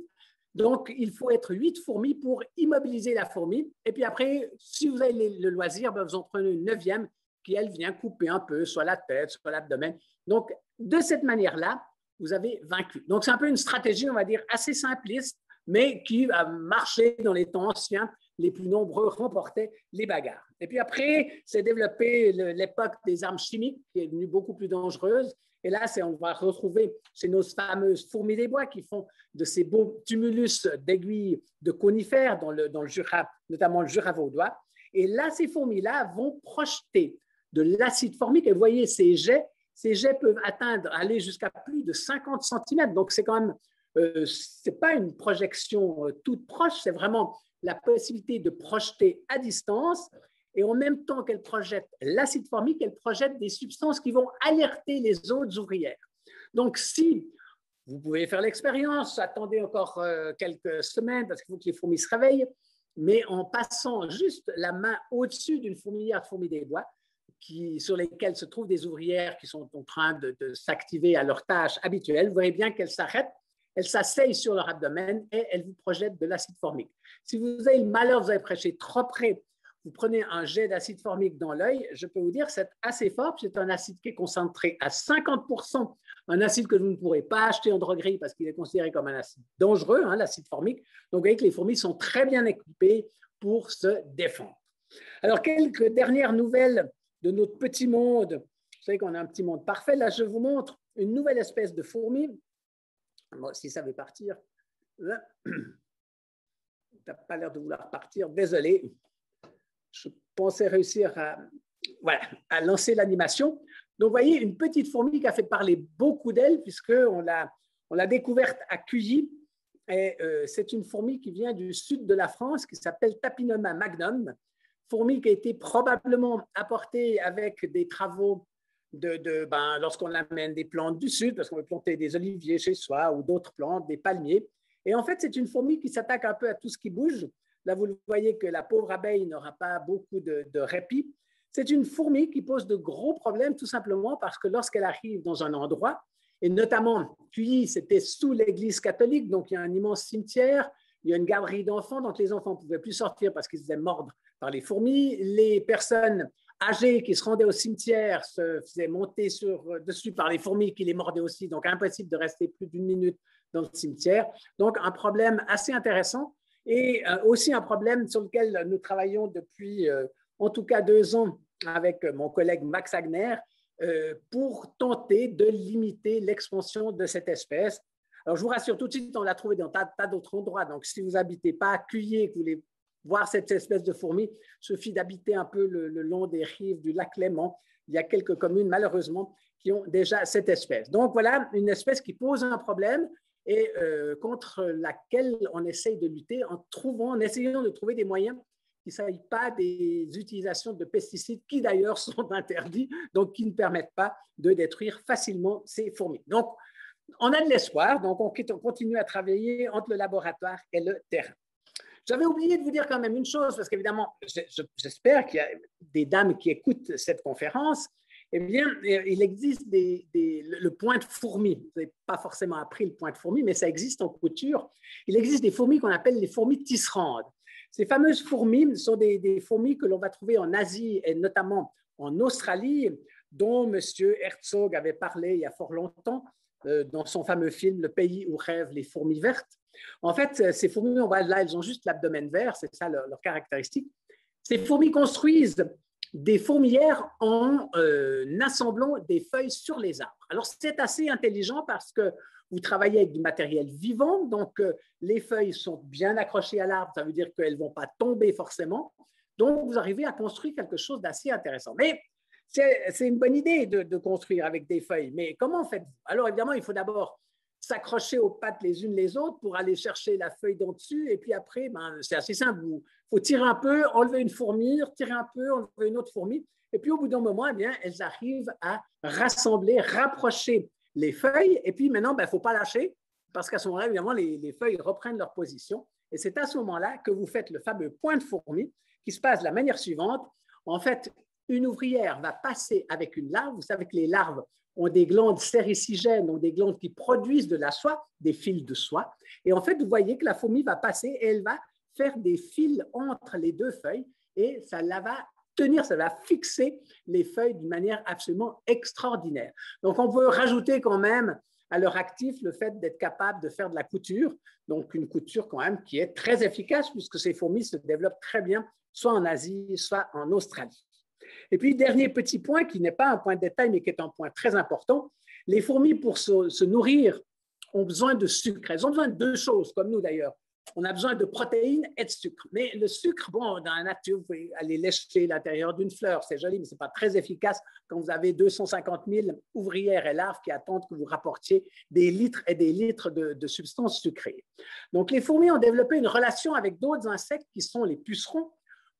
Donc, il faut être 8 fourmis pour immobiliser la fourmi. Et puis après, si vous avez le loisir, vous en prenez une 9e qui, elle, vient couper un peu, soit la tête, soit l'abdomen. Donc, de cette manière-là, vous avez vaincu. Donc, c'est un peu une stratégie, on va dire, assez simpliste, mais qui a marché dans les temps anciens. Les plus nombreux remportaient les bagarres. Et puis après, c'est développé l'époque des armes chimiques, qui est devenue beaucoup plus dangereuse. Et là, on va retrouver chez nos fameuses fourmis des bois qui font de ces beaux tumulus d'aiguilles de conifères dans le Jura, notamment le Jura vaudois. Et là, ces fourmis-là vont projeter de l'acide formique. Et vous voyez, ces jets peuvent aller jusqu'à plus de 50 cm. Donc, c'est quand même, c'est pas une projection toute proche, c'est vraiment la possibilité de projeter à distance. Et en même temps qu'elle projette l'acide formique, elle projette des substances qui vont alerter les autres ouvrières. Donc, si vous pouvez faire l'expérience, attendez encore quelques semaines parce qu'il faut que les fourmis se réveillent, mais en passant juste la main au-dessus d'une fourmilière de fourmis des bois, sur lesquelles se trouvent des ouvrières qui sont en train de s'activer à leur tâche habituelle, vous voyez bien qu'elles s'arrêtent, elles s'asseyent sur leur abdomen et elles vous projettent de l'acide formique. Si vous avez le malheur, vous avez prêché trop près, vous prenez un jet d'acide formique dans l'œil, je peux vous dire que c'est assez fort, c'est un acide qui est concentré à 50%, un acide que vous ne pourrez pas acheter en droguerie parce qu'il est considéré comme un acide dangereux, l'acide formique. Donc, vous voyez que les fourmis sont très bien équipées pour se défendre. Alors, quelques dernières nouvelles de notre petit monde. Vous savez qu'on a un petit monde parfait. Là, je vous montre une nouvelle espèce de fourmi. Bon, si ça veut partir, là, tu n'as pas l'air de vouloir partir, désolé. Je pensais réussir à lancer l'animation. Donc, vous voyez, une petite fourmi qui a fait parler beaucoup d'elle, puisqu'on l'a découverte à Cuilly. Et c'est une fourmi qui vient du sud de la France, qui s'appelle Tapinoma magnum, fourmi qui a été probablement apportée avec des travaux lorsqu'on amène des plantes du sud, parce qu'on veut planter des oliviers chez soi ou d'autres plantes, des palmiers. Et en fait, c'est une fourmi qui s'attaque un peu à tout ce qui bouge. Là, vous voyez que la pauvre abeille n'aura pas beaucoup de répit. C'est une fourmi qui pose de gros problèmes, tout simplement parce que lorsqu'elle arrive dans un endroit, et notamment, Cuilly, c'était sous l'église catholique, donc il y a un immense cimetière, il y a une galerie d'enfants, donc les enfants ne pouvaient plus sortir parce qu'ils se faisaient mordre par les fourmis. Les personnes âgés qui se rendaient au cimetière se faisaient monter dessus par les fourmis qui les mordaient aussi, donc impossible de rester plus d'une minute dans le cimetière. Donc, un problème assez intéressant et aussi un problème sur lequel nous travaillons depuis en tout cas 2 ans avec mon collègue Max Agner pour tenter de limiter l'expansion de cette espèce. Alors, je vous rassure tout de suite, on l'a trouvé dans un tas d'autres endroits. Donc, si vous n'habitez pas à Cuilly et que vous voulez voir cette espèce de fourmi, il suffit d'habiter un peu le long des rives du lac Léman. Il y a quelques communes, malheureusement, qui ont déjà cette espèce. Donc, voilà une espèce qui pose un problème et contre laquelle on essaye de lutter en essayant de trouver des moyens qu'il ne s'agit pas des utilisations de pesticides qui d'ailleurs sont interdits, donc qui ne permettent pas de détruire facilement ces fourmis. Donc, on a de l'espoir, donc on continue à travailler entre le laboratoire et le terrain. J'avais oublié de vous dire quand même une chose, parce qu'évidemment, j'espère qu'il y a des dames qui écoutent cette conférence. Eh bien, il existe le point de fourmi. Vous n'avez pas forcément appris le point de fourmi, mais ça existe en couture. Il existe des fourmis qu'on appelle les fourmis tisserandes. Ces fameuses fourmis sont des fourmis que l'on va trouver en Asie et notamment en Australie, dont M. Herzog avait parlé il y a fort longtemps dans son fameux film « Le pays où rêvent les fourmis vertes ». En fait, ces fourmis, là, elles ont juste l'abdomen vert, c'est ça leur caractéristique. Ces fourmis construisent des fourmilières en assemblant des feuilles sur les arbres. Alors, c'est assez intelligent parce que vous travaillez avec du matériel vivant, donc les feuilles sont bien accrochées à l'arbre, ça veut dire qu'elles ne vont pas tomber forcément. Donc, vous arrivez à construire quelque chose d'assez intéressant. Mais c'est une bonne idée de construire avec des feuilles, mais comment faites-vous? Alors, évidemment, il faut d'abord s'accrocher aux pattes les unes les autres pour aller chercher la feuille d'en dessus, et puis après, c'est assez simple. Il faut tirer un peu, enlever une fourmi, tirer un peu, enlever une autre fourmi, et puis au bout d'un moment, eh bien, elles arrivent à rassembler, rapprocher les feuilles, et puis maintenant, il ne faut pas lâcher, parce qu'à ce moment-là, évidemment, les feuilles reprennent leur position, et c'est à ce moment-là que vous faites le fameux point de fourmi, qui se passe de la manière suivante. En fait, une ouvrière va passer avec une larve. Vous savez que les larves ont des glandes séricigènes, donc des glandes qui produisent de la soie, des fils de soie. Et en fait, vous voyez que la fourmi va passer et elle va faire des fils entre les deux feuilles et ça va tenir, ça va fixer les feuilles d'une manière absolument extraordinaire. Donc, on peut rajouter quand même à leur actif le fait d'être capable de faire de la couture, donc une couture quand même qui est très efficace puisque ces fourmis se développent très bien, soit en Asie, soit en Australie. Et puis, dernier petit point qui n'est pas un point de détail, mais qui est un point très important, les fourmis, pour se nourrir, ont besoin de sucre. Elles ont besoin de 2 choses, comme nous d'ailleurs. On a besoin de protéines et de sucre. Mais le sucre, bon, dans la nature, vous pouvez aller lécher l'intérieur d'une fleur, c'est joli, mais ce n'est pas très efficace quand vous avez 250 000 ouvrières et larves qui attendent que vous rapportiez des litres et des litres de substances sucrées. Donc, les fourmis ont développé une relation avec d'autres insectes qui sont les pucerons,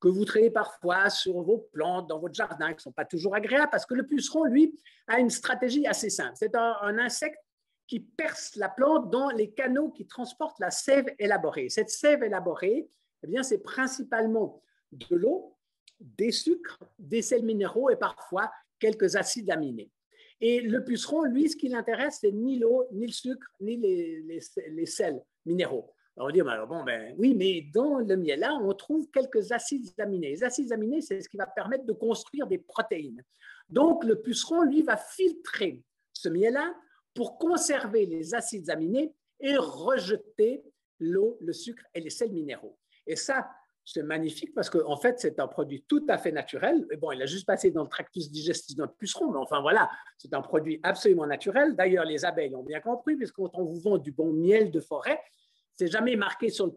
que vous traitez parfois sur vos plantes, dans votre jardin, qui ne sont pas toujours agréables, parce que le puceron, lui, a une stratégie assez simple. C'est un insecte qui perce la plante dans les canaux qui transportent la sève élaborée. Cette sève élaborée, eh bien, c'est principalement de l'eau, des sucres, des sels minéraux et parfois quelques acides aminés. Et le puceron, lui, ce qui l'intéresse, c'est ni l'eau, ni le sucre, ni les sels minéraux. Alors on dit, oui, mais dans le miel-là, on trouve quelques acides aminés. Les acides aminés, c'est ce qui va permettre de construire des protéines. Donc, le puceron, lui, va filtrer ce miel-là pour conserver les acides aminés et rejeter l'eau, le sucre et les sels minéraux. Et ça, c'est magnifique parce qu'en fait, c'est un produit tout à fait naturel. Et bon, il a juste passé dans le tractus digestif d'un puceron, mais enfin voilà, c'est un produit absolument naturel. D'ailleurs, les abeilles ont bien compris, puisque quand on vous vend du bon miel de forêt, c'est jamais marqué sur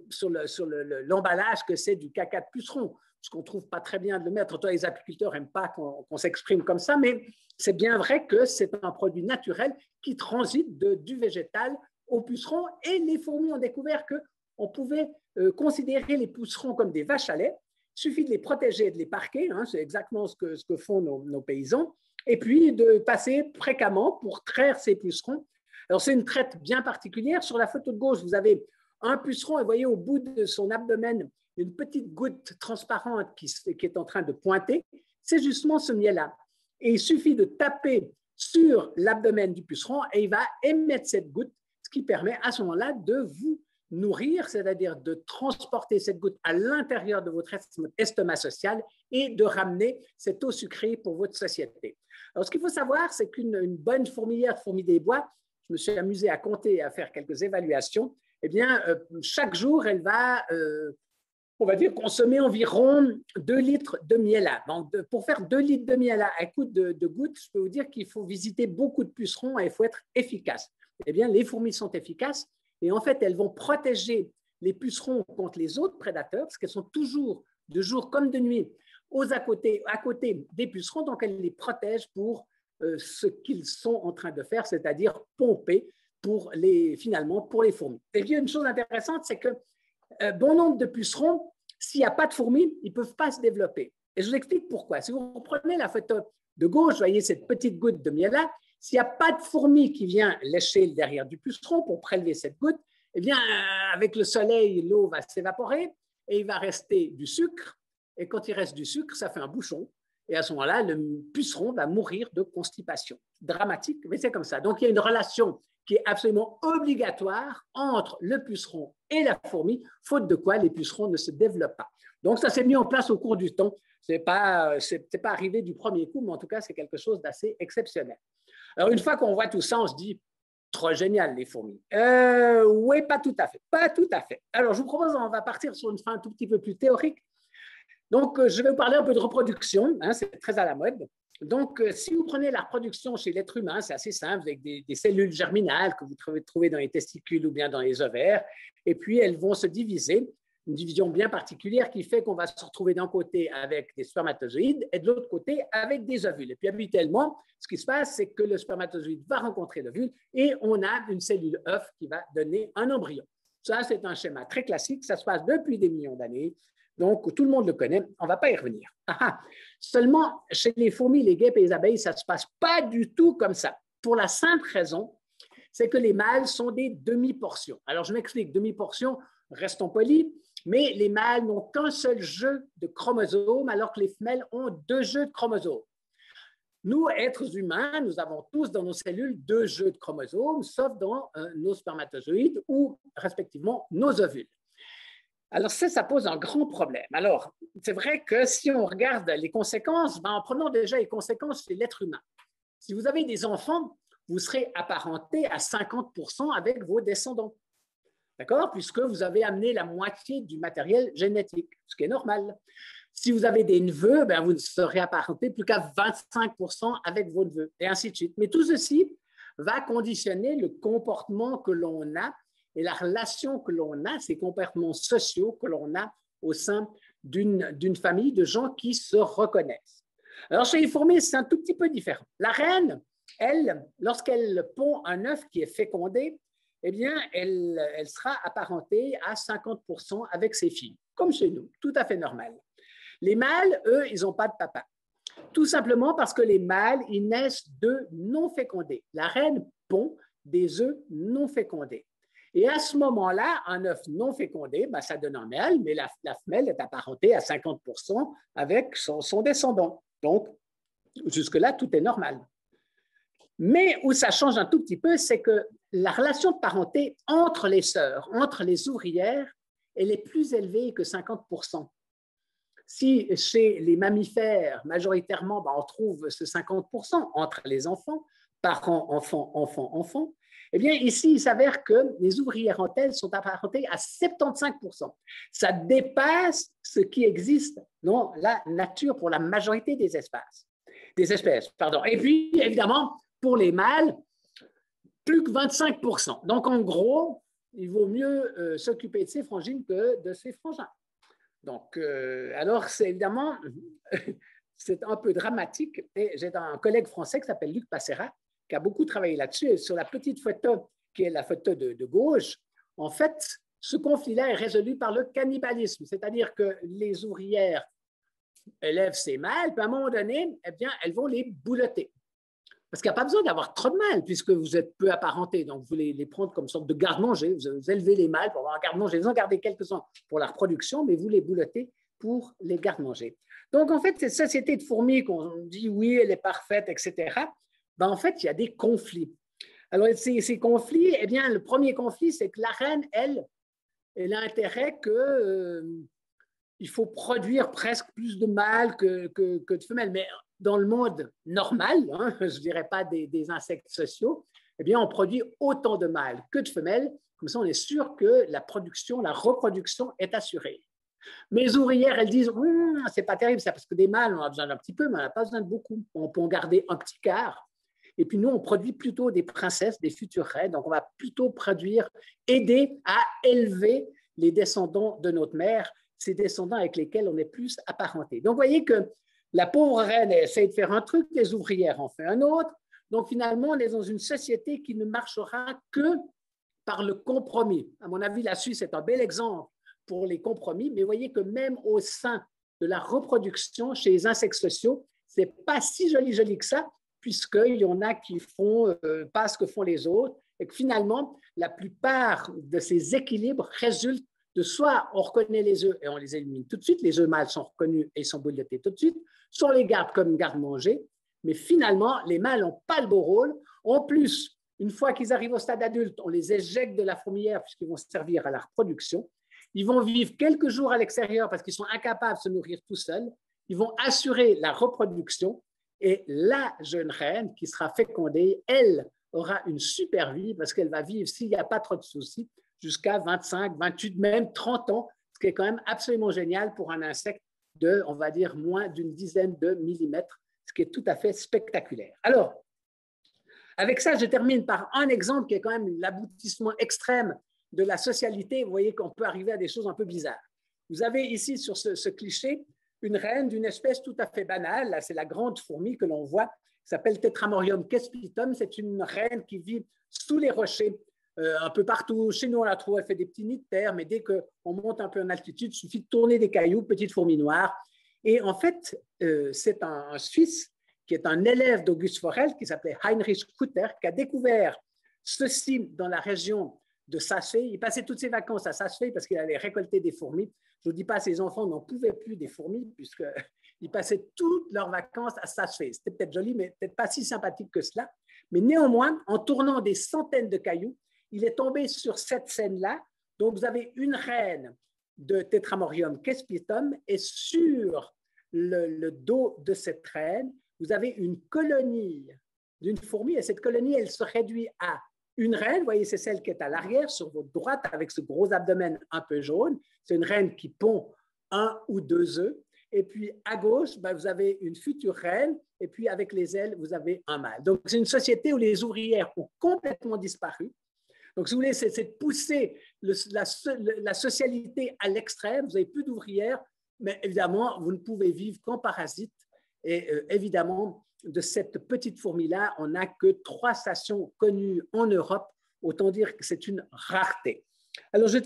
l'emballage que c'est du caca de puceron. ce qu'on ne trouve pas très bien de le mettre. Toi, les apiculteurs n'aiment pas qu'on s'exprime comme ça, mais c'est bien vrai que c'est un produit naturel qui transite du végétal au puceron. Et les fourmis ont découvert qu'on pouvait considérer les pucerons comme des vaches à lait. Il suffit de les protéger et de les parquer, hein, c'est exactement ce que font nos paysans, et puis de passer fréquemment pour traire ces pucerons. Alors, c'est une traite bien particulière. Sur la photo de gauche, vous avez un puceron et vous voyez au bout de son abdomen une petite goutte transparente qui est en train de pointer. C'est justement ce miel-là. Et il suffit de taper sur l'abdomen du puceron et il va émettre cette goutte, ce qui permet à ce moment-là de vous nourrir, c'est-à-dire de transporter cette goutte à l'intérieur de votre estomac social et de ramener cette eau sucrée pour votre société. Alors, ce qu'il faut savoir, c'est qu'une bonne fourmilière, fourmi des bois, je me suis amusé à compter et à faire quelques évaluations, eh bien, chaque jour, elle va, on va dire, consommer environ 2 litres de miel. Donc, pour faire 2 litres de miel à coup de gouttes, je peux vous dire qu'il faut visiter beaucoup de pucerons et il faut être efficace. Eh bien, les fourmis sont efficaces et en fait, elles vont protéger les pucerons contre les autres prédateurs parce qu'elles sont toujours, de jour comme de nuit, à côté des pucerons, donc elles les protègent pour ce qu'ils sont en train de faire, c'est-à-dire pomper finalement pour les fourmis. Et puis, une chose intéressante, c'est que bon nombre de pucerons, s'il n'y a pas de fourmis, ils ne peuvent pas se développer. Et je vous explique pourquoi. Si vous prenez la photo de gauche, vous voyez cette petite goutte de miel-là, s'il n'y a pas de fourmi qui vient lécher le derrière du puceron pour prélever cette goutte, eh bien, avec le soleil, l'eau va s'évaporer et il va rester du sucre. Et quand il reste du sucre, ça fait un bouchon. Et à ce moment-là, le puceron va mourir de constipation. Dramatique, mais c'est comme ça. Donc, il y a une relation qui est absolument obligatoire entre le puceron et la fourmi, faute de quoi les pucerons ne se développent pas. Donc, ça s'est mis en place au cours du temps. Ce n'est pas arrivé du premier coup, mais en tout cas, c'est quelque chose d'assez exceptionnel. Alors, une fois qu'on voit tout ça, on se dit, trop génial, les fourmis. Oui, pas tout à fait. Pas tout à fait. Alors, je vous propose, on va partir sur une fin un tout petit peu plus théorique. Donc, je vais vous parler un peu de reproduction, hein, c'est très à la mode. Donc, si vous prenez la reproduction chez l'être humain, c'est assez simple, avec des cellules germinales que vous trouvez dans les testicules ou bien dans les ovaires, et puis elles vont se diviser, une division bien particulière qui fait qu'on va se retrouver d'un côté avec des spermatozoïdes et de l'autre côté avec des ovules. Et puis, habituellement, ce qui se passe, c'est que le spermatozoïde va rencontrer l'ovule et on a une cellule œuf qui va donner un embryon. Ça, c'est un schéma très classique, ça se passe depuis des millions d'années. Donc, tout le monde le connaît, on ne va pas y revenir. Seulement, chez les fourmis, les guêpes et les abeilles, ça ne se passe pas du tout comme ça. Pour la simple raison, c'est que les mâles sont des demi-portions. Alors, je m'explique, demi-portions, restons polis, mais les mâles n'ont qu'un seul jeu de chromosomes, alors que les femelles ont 2 jeux de chromosomes. Nous, êtres humains, nous avons tous dans nos cellules 2 jeux de chromosomes, sauf dans nos spermatozoïdes ou, respectivement, nos ovules. Alors ça pose un grand problème. Alors, c'est vrai que si on regarde les conséquences, en prenant déjà les conséquences chez l'être humain, si vous avez des enfants, vous serez apparenté à 50% avec vos descendants, d'accord? Puisque vous avez amené la moitié du matériel génétique, ce qui est normal. Si vous avez des neveux, vous serez apparenté plus qu'à 25% avec vos neveux, et ainsi de suite. Mais tout ceci va conditionner le comportement que l'on a et la relation que l'on a, ces comportements sociaux que l'on a au sein d'une famille de gens qui se reconnaissent. Alors, chez les fourmis, c'est un tout petit peu différent. La reine, elle, lorsqu'elle pond un œuf qui est fécondé, eh bien, elle sera apparentée à 50% avec ses filles, comme chez nous, tout à fait normal. Les mâles, eux, ils n'ont pas de papa. Tout simplement parce que les mâles, ils naissent d'œufs non fécondés. La reine pond des œufs non fécondés. Et à ce moment-là, un œuf non fécondé, ça donne un mâle, mais la femelle est apparentée à 50% avec son descendant. Donc, jusque-là, tout est normal. Mais où ça change un tout petit peu, c'est que la relation de parenté entre les sœurs, entre les ouvrières, elle est plus élevée que 50%. Si chez les mammifères, majoritairement, on trouve ce 50% entre les enfants, parents, enfants, enfants, enfants, eh bien, ici, il s'avère que les ouvrières entre elles sont apparentées à 75%. Ça dépasse ce qui existe dans la nature pour la majorité des espèces. Et puis, évidemment, pour les mâles, plus que 25%. Donc, en gros, il vaut mieux s'occuper de ses frangines que de ses frangins. Donc, alors, c'est évidemment, c'est un peu dramatique. Et j'ai un collègue français qui s'appelle Luc Passera, qui a beaucoup travaillé là-dessus. Et sur la petite photo, qui est la photo de gauche, en fait, ce conflit-là est résolu par le cannibalisme, c'est-à-dire que les ouvrières élèvent ces mâles, puis à un moment donné, eh bien, elles vont les boulotter. Parce qu'il n'y a pas besoin d'avoir trop de mâles, puisque vous êtes peu apparentés. Donc, vous les prendre comme sorte de garde-manger. Vous élevez les mâles pour avoir un garde-manger. Vous en gardez quelques-uns pour la reproduction, mais vous les boulottez pour les garde-manger. Donc, en fait, cette société de fourmis qu'on dit, oui, elle est parfaite, etc., ben, en fait, il y a des conflits. Alors, ces conflits, eh bien, le premier conflit, c'est que la reine, elle a intérêt que il faut produire presque plus de mâles que de femelles. Mais dans le monde normal, hein, je ne dirais pas des insectes sociaux, eh bien, on produit autant de mâles que de femelles. Comme ça, on est sûr que la production, la reproduction est assurée. Mes ouvrières, elles disent c'est pas terrible ça, parce que des mâles, on a besoin d'un petit peu, mais on n'a pas besoin de beaucoup. On peut en garder un petit quart. Et puis nous, on produit plutôt des princesses, des futures reines. Donc, on va plutôt produire, aider à élever les descendants de notre mère, ces descendants avec lesquels on est plus apparenté. Donc, vous voyez que la pauvre reine essaie de faire un truc, les ouvrières en font un autre. Donc, finalement, on est dans une société qui ne marchera que par le compromis. À mon avis, la Suisse est un bel exemple pour les compromis, mais vous voyez que même au sein de la reproduction chez les insectes sociaux, ce n'est pas si joli que ça, puisqu'il y en a qui font pas ce que font les autres, et que finalement, la plupart de ces équilibres résultent de soit on reconnaît les œufs et on les élimine tout de suite, les œufs mâles sont reconnus et sont bouletés tout de suite, soit on les garde comme garde-manger, mais finalement, les mâles n'ont pas le beau rôle. En plus, une fois qu'ils arrivent au stade adulte, on les éjecte de la fourmilière puisqu'ils vont servir à la reproduction. Ils vont vivre quelques jours à l'extérieur parce qu'ils sont incapables de se nourrir tout seuls. Ils vont assurer la reproduction et la jeune reine qui sera fécondée, elle aura une super vie parce qu'elle va vivre, s'il n'y a pas trop de soucis, jusqu'à 25, 28, même 30 ans, ce qui est quand même absolument génial pour un insecte de, on va dire, moins d'une dizaine de millimètres, ce qui est tout à fait spectaculaire. Alors, avec ça, je termine par un exemple qui est quand même l'aboutissement extrême de la socialité. Vous voyez qu'on peut arriver à des choses un peu bizarres. Vous avez ici sur ce cliché une reine d'une espèce tout à fait banale. Là, c'est la grande fourmi que l'on voit, qui s'appelle Tetramorium kespitum. C'est une reine qui vit sous les rochers, un peu partout. Chez nous, on la trouve, elle fait des petits nids de terre, mais dès qu'on monte un peu en altitude, il suffit de tourner des cailloux, petite fourmi noire. Et en fait, c'est un Suisse qui est un élève d'Auguste Forel, qui s'appelait Heinrich Kutter, qui a découvert ceci dans la région de Sassfee. Il passait toutes ses vacances à Sassfee parce qu'il allait récolter des fourmis. Je ne vous dis pas, ses enfants n'en pouvaient plus des fourmis, puisqu'ils passaient toutes leurs vacances à Sassfee. C'était peut-être joli, mais peut-être pas si sympathique que cela. Mais néanmoins, en tournant des centaines de cailloux, il est tombé sur cette scène-là. Donc, vous avez une reine de Tetramorium kespitum et sur le dos de cette reine, vous avez une colonie d'une fourmi et cette colonie, elle se réduit à une reine. Vous voyez, c'est celle qui est à l'arrière sur votre droite avec ce gros abdomen un peu jaune. C'est une reine qui pond 1 ou 2 œufs. Et puis à gauche, ben, vous avez une future reine. Et puis avec les ailes, vous avez un mâle. Donc c'est une société où les ouvrières ont complètement disparu. Donc si vous voulez, c'est de pousser la socialité à l'extrême. Vous n'avez plus d'ouvrières, mais évidemment, vous ne pouvez vivre qu'en parasite. Et évidemment, de cette petite fourmi-là, on n'a que 3 stations connues en Europe. Autant dire que c'est une rareté. Alors, je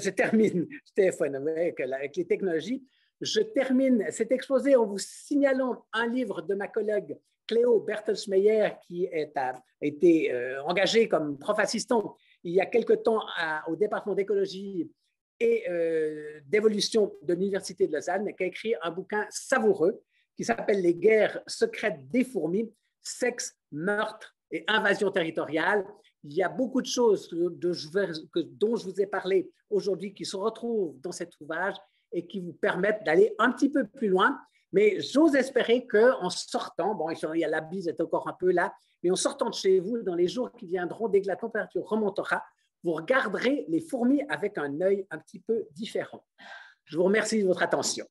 termine avec les technologies. Je termine cet exposé en vous signalant un livre de ma collègue Cléo Bertelsmeyer, qui a été engagée comme prof assistant il y a quelque temps au département d'écologie et d'évolution de l'Université de Lausanne, qui a écrit un bouquin savoureux qui s'appelle Les guerres secrètes des fourmis, sexe, meurtre et invasion territoriale. Il y a beaucoup de choses dont je vous ai parlé aujourd'hui qui se retrouvent dans cet ouvrage et qui vous permettent d'aller un petit peu plus loin. Mais j'ose espérer qu'en sortant, bon, il y a la bise est encore un peu là, mais en sortant de chez vous, dans les jours qui viendront, dès que la température remontera, vous regarderez les fourmis avec un œil un petit peu différent. Je vous remercie de votre attention.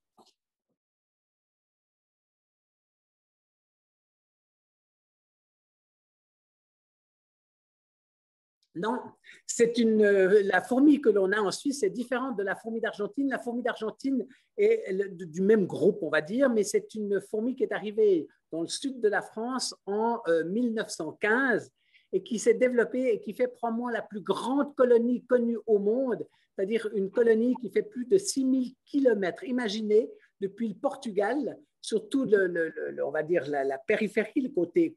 Non, la fourmi que l'on a en Suisse est différente de la fourmi d'Argentine. La fourmi d'Argentine est du même groupe, on va dire, mais c'est une fourmi qui est arrivée dans le sud de la France en 1915 et qui s'est développée et qui fait probablement la plus grande colonie connue au monde, c'est-à-dire une colonie qui fait plus de 6000 kilomètres. Imaginez, depuis le Portugal, surtout on va dire la périphérie, le côté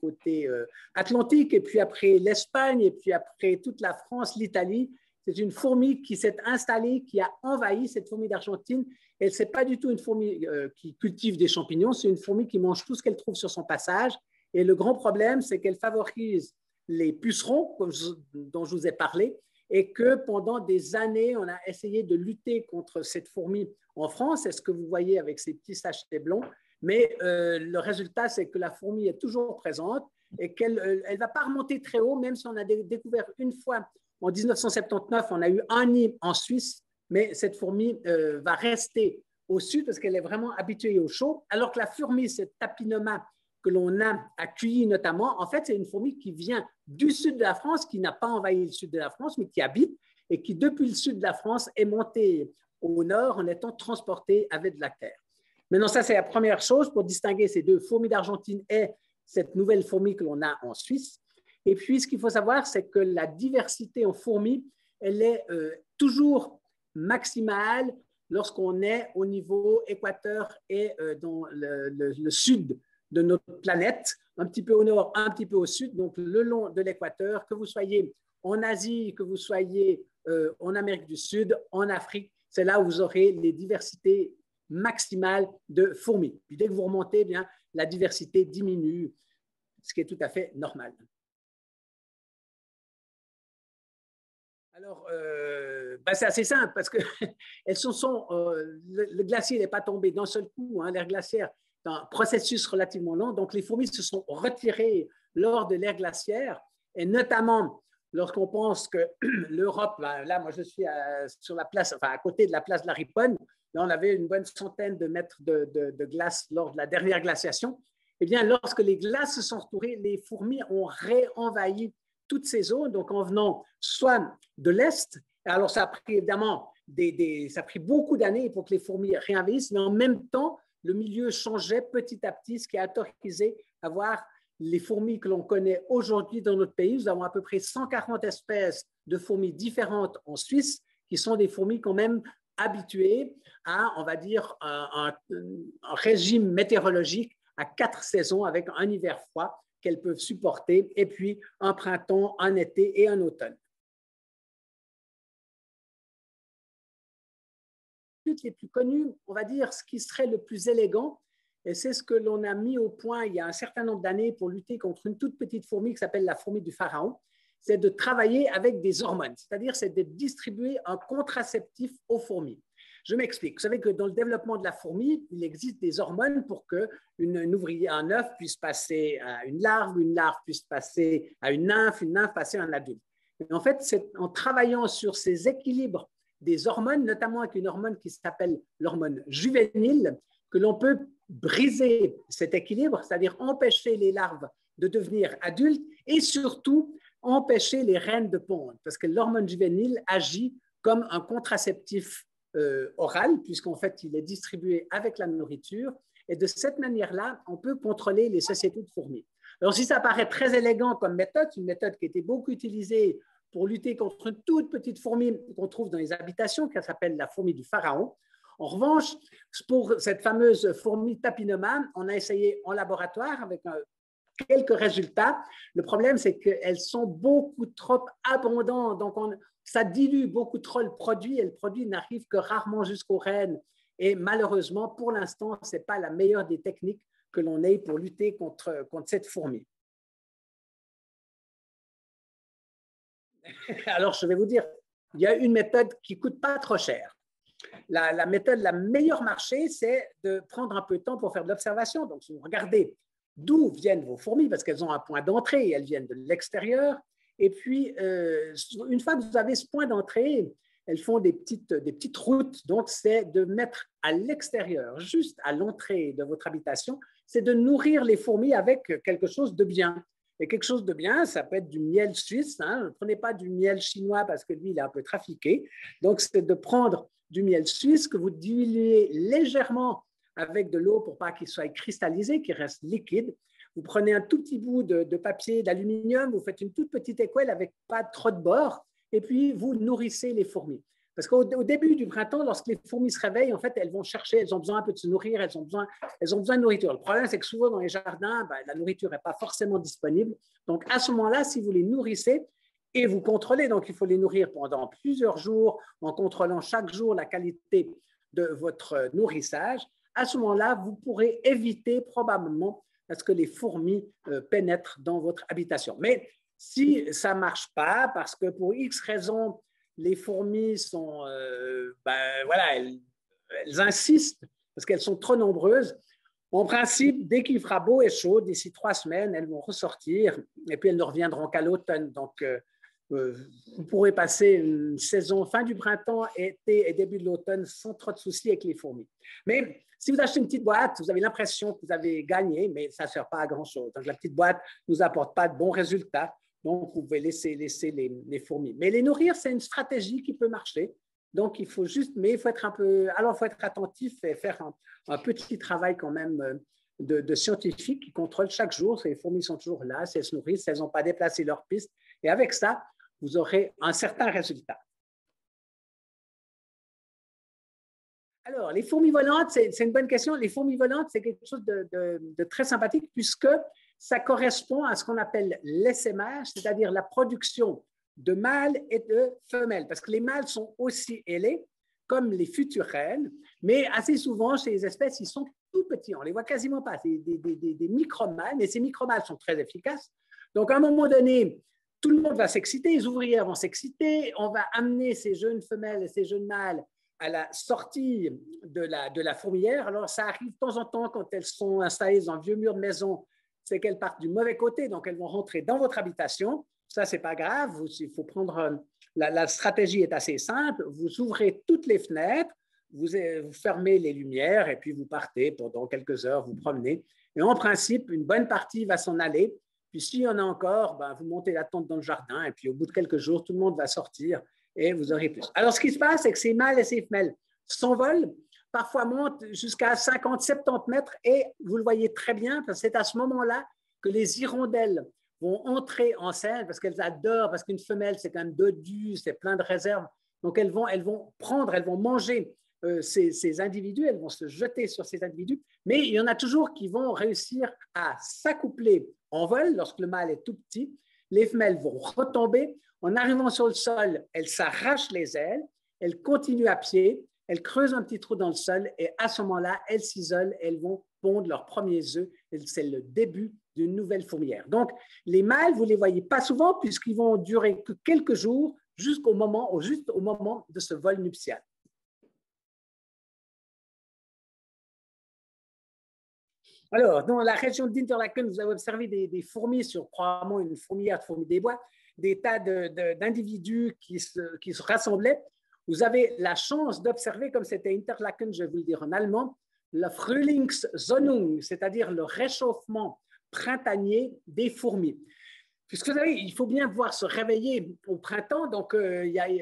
Atlantique, et puis après l'Espagne, et puis après toute la France, l'Italie. C'est une fourmi qui s'est installée, qui a envahi cette fourmi d'Argentine. Elle, ce n'est pas du tout une fourmi qui cultive des champignons, c'est une fourmi qui mange tout ce qu'elle trouve sur son passage. Et le grand problème, c'est qu'elle favorise les pucerons, dont je vous ai parlé, et que pendant des années, on a essayé de lutter contre cette fourmi en France. C'est ce que vous voyez avec ces petits sachets blonds. Mais le résultat, c'est que la fourmi est toujours présente et qu'elle ne va pas remonter très haut, même si on a découvert une fois en 1979, on a eu un nid en Suisse, mais cette fourmi va rester au sud parce qu'elle est vraiment habituée au chaud, alors que la fourmi, cette Tapinoma que l'on a accueillie notamment, en fait, c'est une fourmi qui vient du sud de la France, qui n'a pas envahi le sud de la France, mais qui habite et qui, depuis le sud de la France, est montée au nord en étant transportée avec de la terre. Maintenant, ça, c'est la première chose pour distinguer ces deux fourmis d'Argentine et cette nouvelle fourmi que l'on a en Suisse. Et puis, ce qu'il faut savoir, c'est que la diversité en fourmis, elle est toujours maximale lorsqu'on est au niveau équateur et dans le sud de notre planète, un petit peu au nord, un petit peu au sud, donc le long de l'équateur, que vous soyez en Asie, que vous soyez en Amérique du Sud, en Afrique, c'est là où vous aurez les diversités maximale de fourmis. Puis dès que vous remontez, eh bien, la diversité diminue, ce qui est tout à fait normal. Alors, c'est assez simple parce que le glacier n'est pas tombé d'un seul coup. Hein, l'ère glaciaire est un processus relativement long. Donc, les fourmis se sont retirées lors de l'ère glaciaire et notamment lorsqu'on pense que l'Europe, là, moi je suis sur la place, enfin à côté de la place de la Riponne, là on avait une bonne centaine de mètres de glace lors de la dernière glaciation. Eh bien, lorsque les glaces se sont retournées, les fourmis ont réenvahi toutes ces zones, donc en venant soit de l'Est, alors ça a pris évidemment ça a pris beaucoup d'années pour que les fourmis réenvahissent, mais en même temps, le milieu changeait petit à petit, ce qui a autorisé à voir les fourmis que l'on connaît aujourd'hui dans notre pays. Nous avons à peu près 140 espèces de fourmis différentes en Suisse, qui sont des fourmis quand même habituées à, on va dire, un régime météorologique à 4 saisons avec un hiver froid qu'elles peuvent supporter, et puis un printemps, un été et un automne. Les plus connus, on va dire, ce qui serait le plus élégant, et c'est ce que l'on a mis au point il y a un certain nombre d'années pour lutter contre une toute petite fourmi qui s'appelle la fourmi du pharaon, c'est de travailler avec des hormones, c'est-à-dire c'est de distribuer un contraceptif aux fourmis. Je m'explique. Vous savez que dans le développement de la fourmi, il existe des hormones pour un œuf puisse passer à une larve puisse passer à une nymphe passer à un adulte. Et en fait, c'est en travaillant sur ces équilibres des hormones, notamment avec une hormone qui s'appelle l'hormone juvénile, que l'on peut briser cet équilibre, c'est-à-dire empêcher les larves de devenir adultes et surtout empêcher les reines de pondre, parce que l'hormone juvénile agit comme un contraceptif oral, puisqu'en fait, il est distribué avec la nourriture. Et de cette manière-là, on peut contrôler les sociétés de fourmis. Alors, si ça paraît très élégant comme méthode, c'est une méthode qui a été beaucoup utilisée pour lutter contre une toute petite fourmi qu'on trouve dans les habitations, qui s'appelle la fourmi du pharaon. En revanche, pour cette fameuse fourmi Tapinoma, on a essayé en laboratoire avec quelques résultats. Le problème, c'est qu'elles sont beaucoup trop abondantes, donc ça dilue beaucoup trop le produit et le produit n'arrive que rarement jusqu'aux reines. Et malheureusement, pour l'instant, ce n'est pas la meilleure des techniques que l'on ait pour lutter contre cette fourmi. Alors, je vais vous dire, il y a une méthode qui ne coûte pas trop cher. La méthode la meilleure marché, c'est de prendre un peu de temps pour faire de l'observation. Donc, si vous regardez d'où viennent vos fourmis, parce qu'elles ont un point d'entrée, elles viennent de l'extérieur. Et puis, une fois que vous avez ce point d'entrée, elles font des petites routes. Donc, c'est de mettre à l'extérieur, juste à l'entrée de votre habitation, c'est de nourrir les fourmis avec quelque chose de bien. Et quelque chose de bien, ça peut être du miel suisse. Hein. Ne prenez pas du miel chinois parce que lui, il est un peu trafiqué. Donc, c'est de prendre du miel suisse que vous diluez légèrement avec de l'eau pour pas qu'il soit cristallisé, qu'il reste liquide. Vous prenez un tout petit bout de papier d'aluminium, vous faites une toute petite écuelle avec pas trop de bord, et puis vous nourrissez les fourmis. Parce qu'au début du printemps, lorsque les fourmis se réveillent, en fait, elles vont chercher, elles ont besoin un peu de se nourrir, elles ont besoin de nourriture. Le problème, c'est que souvent dans les jardins, la nourriture n'est pas forcément disponible. Donc, à ce moment-là, si vous les nourrissez et vous contrôlez, donc il faut les nourrir pendant plusieurs jours en contrôlant chaque jour la qualité de votre nourrissage, à ce moment-là, vous pourrez éviter probablement à ce que les fourmis pénètrent dans votre habitation. Mais si ça ne marche pas, parce que pour X raisons, les fourmis sont, voilà, elles insistent parce qu'elles sont trop nombreuses. En principe, dès qu'il fera beau et chaud, d'ici 3 semaines, elles vont ressortir et puis elles ne reviendront qu'à l'automne. Donc, vous pourrez passer une saison fin du printemps, été et début de l'automne sans trop de soucis avec les fourmis. Mais si vous achetez une petite boîte, vous avez l'impression que vous avez gagné, mais ça ne sert pas à grand-chose. Donc, la petite boîte ne nous apporte pas de bons résultats. Donc, vous pouvez laisser les fourmis. Mais les nourrir, c'est une stratégie qui peut marcher. Donc, il faut juste, mais il faut être alors il faut être attentif et faire un petit travail quand même de scientifiques qui contrôlent chaque jour si les fourmis sont toujours là, si elles se nourrissent, si elles n'ont pas déplacé leur piste. Et avec ça, vous aurez un certain résultat. Alors, les fourmis volantes, c'est une bonne question. Les fourmis volantes, c'est quelque chose de très sympathique puisque ça correspond à ce qu'on appelle l'essaimage, c'est-à-dire la production de mâles et de femelles, parce que les mâles sont aussi ailés comme les futures reines, mais assez souvent, chez les espèces, ils sont tout petits. On ne les voit quasiment pas. C'est des micro-mâles, mais ces micro-mâles sont très efficaces. Donc, à un moment donné, tout le monde va s'exciter, les ouvrières vont s'exciter, on va amener ces jeunes femelles et ces jeunes mâles à la sortie de la fourmilière. Alors, ça arrive de temps en temps quand elles sont installées dans un vieux mur de maison, c'est qu'elles partent du mauvais côté, donc elles vont rentrer dans votre habitation. Ça, ce n'est pas grave, il faut prendre... La stratégie est assez simple, vous ouvrez toutes les fenêtres, vous fermez les lumières et puis vous partez pendant quelques heures, vous promenez. Et en principe, une bonne partie va s'en aller. Puis s'il y en a encore, vous montez la tente dans le jardin et puis au bout de quelques jours, tout le monde va sortir et vous aurez plus. Alors, ce qui se passe, c'est que ces mâles et ces femelles s'envolent, parfois montent jusqu'à 50, 70 mètres et vous le voyez très bien, parce que c'est à ce moment-là que les hirondelles vont entrer en scène parce qu'elles adorent, parce qu'une femelle, c'est quand même dodu, c'est plein de réserves. Donc, elles vont manger ces individus, elles vont se jeter sur ces individus, mais il y en a toujours qui vont réussir à s'accoupler en vol lorsque le mâle est tout petit. Les femelles vont retomber. En arrivant sur le sol, elles s'arrachent les ailes, elles continuent à pied, elles creusent un petit trou dans le sol et à ce moment-là, elles s'isolent, elles vont pondre leurs premiers œufs. C'est le début d'une nouvelle fourmilière. Donc, les mâles, vous ne les voyez pas souvent puisqu'ils vont durer que quelques jours juste au moment de ce vol nuptial. Alors, dans la région d'Interlaken, vous avez observé des fourmis sur probablement une fourmilière de fourmis des bois, des tas d'individus qui se rassemblaient. Vous avez la chance d'observer, comme c'était Interlaken, je vais vous le dire en allemand, la Frühlingssonnung, c'est-à-dire le réchauffement printanier des fourmis. Puisque vous savez, il faut bien pouvoir se réveiller au printemps. Donc,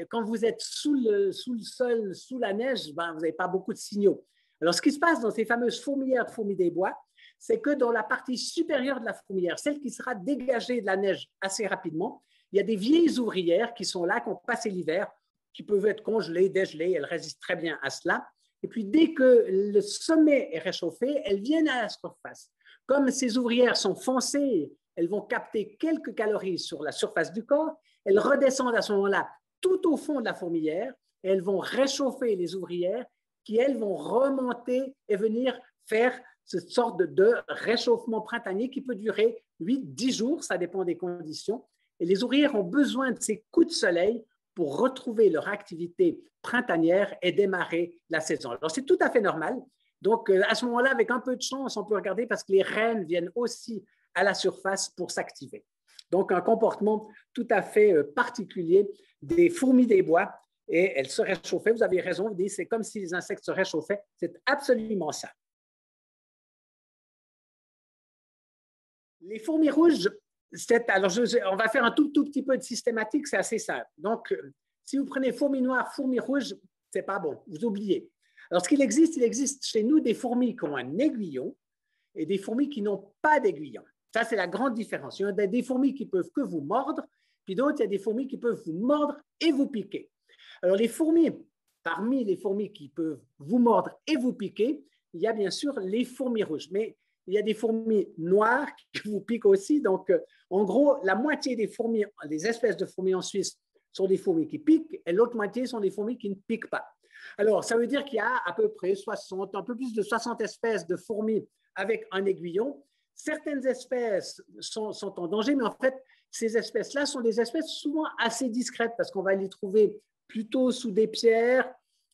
quand vous êtes sous le sol, sous la neige, vous n'avez pas beaucoup de signaux. Alors, ce qui se passe dans ces fameuses fourmilières de fourmis des bois, c'est que dans la partie supérieure de la fourmilière, celle qui sera dégagée de la neige assez rapidement, il y a des vieilles ouvrières qui sont là, qui ont passé l'hiver, qui peuvent être congelées, dégelées, elles résistent très bien à cela. Et puis, dès que le sommet est réchauffé, elles viennent à la surface. Comme ces ouvrières sont foncées, elles vont capter quelques calories sur la surface du corps, elles redescendent à ce moment-là tout au fond de la fourmilière et elles vont réchauffer les ouvrières qui, elles, vont remonter et venir faire cette sorte de réchauffement printanier qui peut durer 8-10 jours, ça dépend des conditions. Et les ouvrières ont besoin de ces coups de soleil pour retrouver leur activité printanière et démarrer la saison. Alors, c'est tout à fait normal. Donc, à ce moment-là, avec un peu de chance, on peut regarder parce que les reines viennent aussi à la surface pour s'activer. Donc, un comportement tout à fait particulier des fourmis des bois et elles se réchauffaient. Vous avez raison, vous dites, c'est comme si les insectes se réchauffaient. C'est absolument ça. Les fourmis rouges Alors, on va faire un tout petit peu de systématique, c'est assez simple. Donc, si vous prenez fourmi noire, fourmi rouge, c'est pas bon, vous oubliez. Alors, ce qu'il existe, il existe chez nous des fourmis qui ont un aiguillon et des fourmis qui n'ont pas d'aiguillon. Ça, c'est la grande différence. Il y a des fourmis qui peuvent que vous mordre, puis d'autres, il y a des fourmis qui peuvent vous mordre et vous piquer. Alors, les fourmis, parmi les fourmis qui peuvent vous mordre et vous piquer, il y a bien sûr les fourmis rouges. Mais il y a des fourmis noires qui vous piquent aussi. Donc, en gros, la moitié des fourmis, des espèces de fourmis en Suisse sont des fourmis qui piquent et l'autre moitié sont des fourmis qui ne piquent pas. Alors, ça veut dire qu'il y a à peu près 60, un peu plus de 60 espèces de fourmis avec un aiguillon. Certaines espèces sont en danger, mais en fait, ces espèces-là sont des espèces souvent assez discrètes parce qu'on va les trouver plutôt sous des pierres.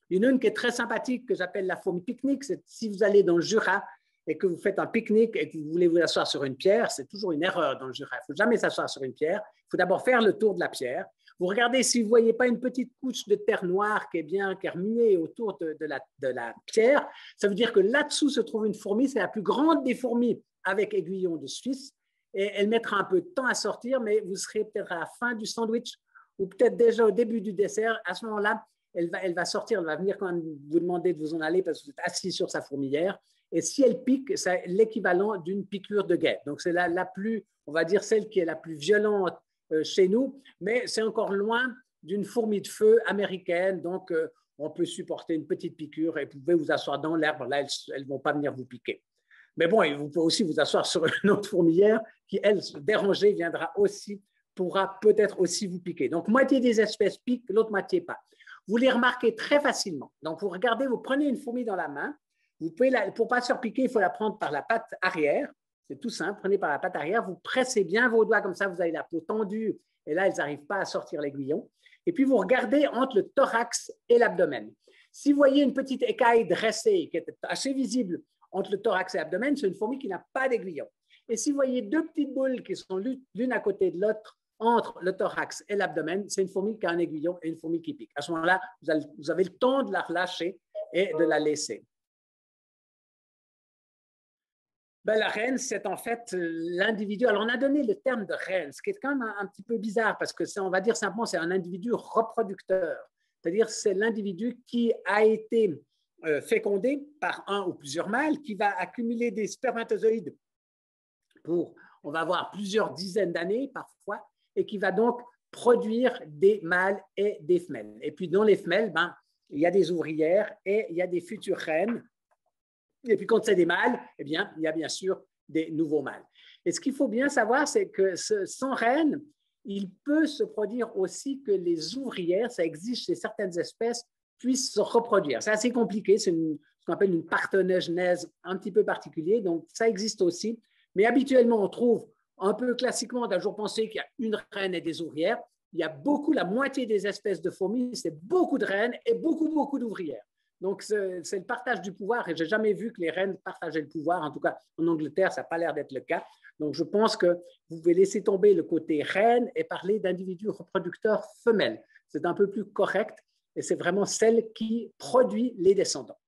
Il y en a une qui est très sympathique que j'appelle la fourmi pique-nique. C'est si vous allez dans le Jura et que vous faites un pique-nique et que vous voulez vous asseoir sur une pierre, c'est toujours une erreur dans le Jura. Il ne faut jamais s'asseoir sur une pierre. Il faut d'abord faire le tour de la pierre. Vous regardez si vous ne voyez pas une petite couche de terre noire qui est bien remuée autour de la pierre. Ça veut dire que là-dessous se trouve une fourmi. C'est la plus grande des fourmis avec aiguillon de Suisse. Et elle mettra un peu de temps à sortir, mais vous serez peut-être à la fin du sandwich ou peut-être déjà au début du dessert. À ce moment-là, elle va sortir, elle va venir quand même vous demander de vous en aller parce que vous êtes assis sur sa fourmilière. Et si elle pique, c'est l'équivalent d'une piqûre de guêpe. Donc, c'est la plus, on va dire, celle qui est la plus violente chez nous, mais c'est encore loin d'une fourmi de feu américaine. Donc, on peut supporter une petite piqûre et vous pouvez vous asseoir dans l'herbe. Là, elles ne vont pas venir vous piquer. Mais bon, vous pouvez aussi vous asseoir sur une autre fourmilière qui, elle, dérangée, viendra aussi, pourra peut-être aussi vous piquer. Donc, moitié des espèces piquent, l'autre moitié pas. Vous les remarquez très facilement. Donc, vous regardez, vous prenez une fourmi dans la main. Vous pouvez pour ne pas se faire piquer, il faut la prendre par la patte arrière. C'est tout simple. Prenez par la patte arrière. Vous pressez bien vos doigts comme ça. Vous avez la peau tendue. Et là, elles n'arrivent pas à sortir l'aiguillon. Et puis, vous regardez entre le thorax et l'abdomen. Si vous voyez une petite écaille dressée qui est assez visible entre le thorax et l'abdomen, c'est une fourmi qui n'a pas d'aiguillon. Et si vous voyez deux petites boules qui sont l'une à côté de l'autre entre le thorax et l'abdomen, c'est une fourmi qui a un aiguillon et une fourmi qui pique. À ce moment-là, vous avez le temps de la relâcher et de la laisser. Ben, la reine, c'est en fait l'individu. Alors, on a donné le terme de reine, ce qui est quand même un petit peu bizarre parce que on va dire simplement, c'est un individu reproducteur. C'est-à-dire, c'est l'individu qui a été fécondé par un ou plusieurs mâles, qui va accumuler des spermatozoïdes pour, on va avoir plusieurs dizaines d'années parfois, et qui va donc produire des mâles et des femelles. Et puis, dans les femelles, ben, il y a des ouvrières et il y a des futures reines. Et puis, quand c'est des mâles, eh bien, il y a bien sûr des nouveaux mâles. Et ce qu'il faut bien savoir, c'est que sans reine, il peut se produire aussi que les ouvrières, ça existe chez certaines espèces, puissent se reproduire. C'est assez compliqué, c'est ce qu'on appelle une parthénogenèse un petit peu particulier, donc ça existe aussi. Mais habituellement, on trouve un peu classiquement, on a toujours pensé qu'il y a une reine et des ouvrières. Il y a beaucoup, la moitié des espèces de fourmis, c'est beaucoup de reines et beaucoup d'ouvrières. Donc, c'est le partage du pouvoir et je n'ai jamais vu que les reines partageaient le pouvoir. En tout cas, en Angleterre, ça n'a pas l'air d'être le cas. Donc, je pense que vous pouvez laisser tomber le côté reine et parler d'individus reproducteurs femelles. C'est un peu plus correct et c'est vraiment celle qui produit les descendants.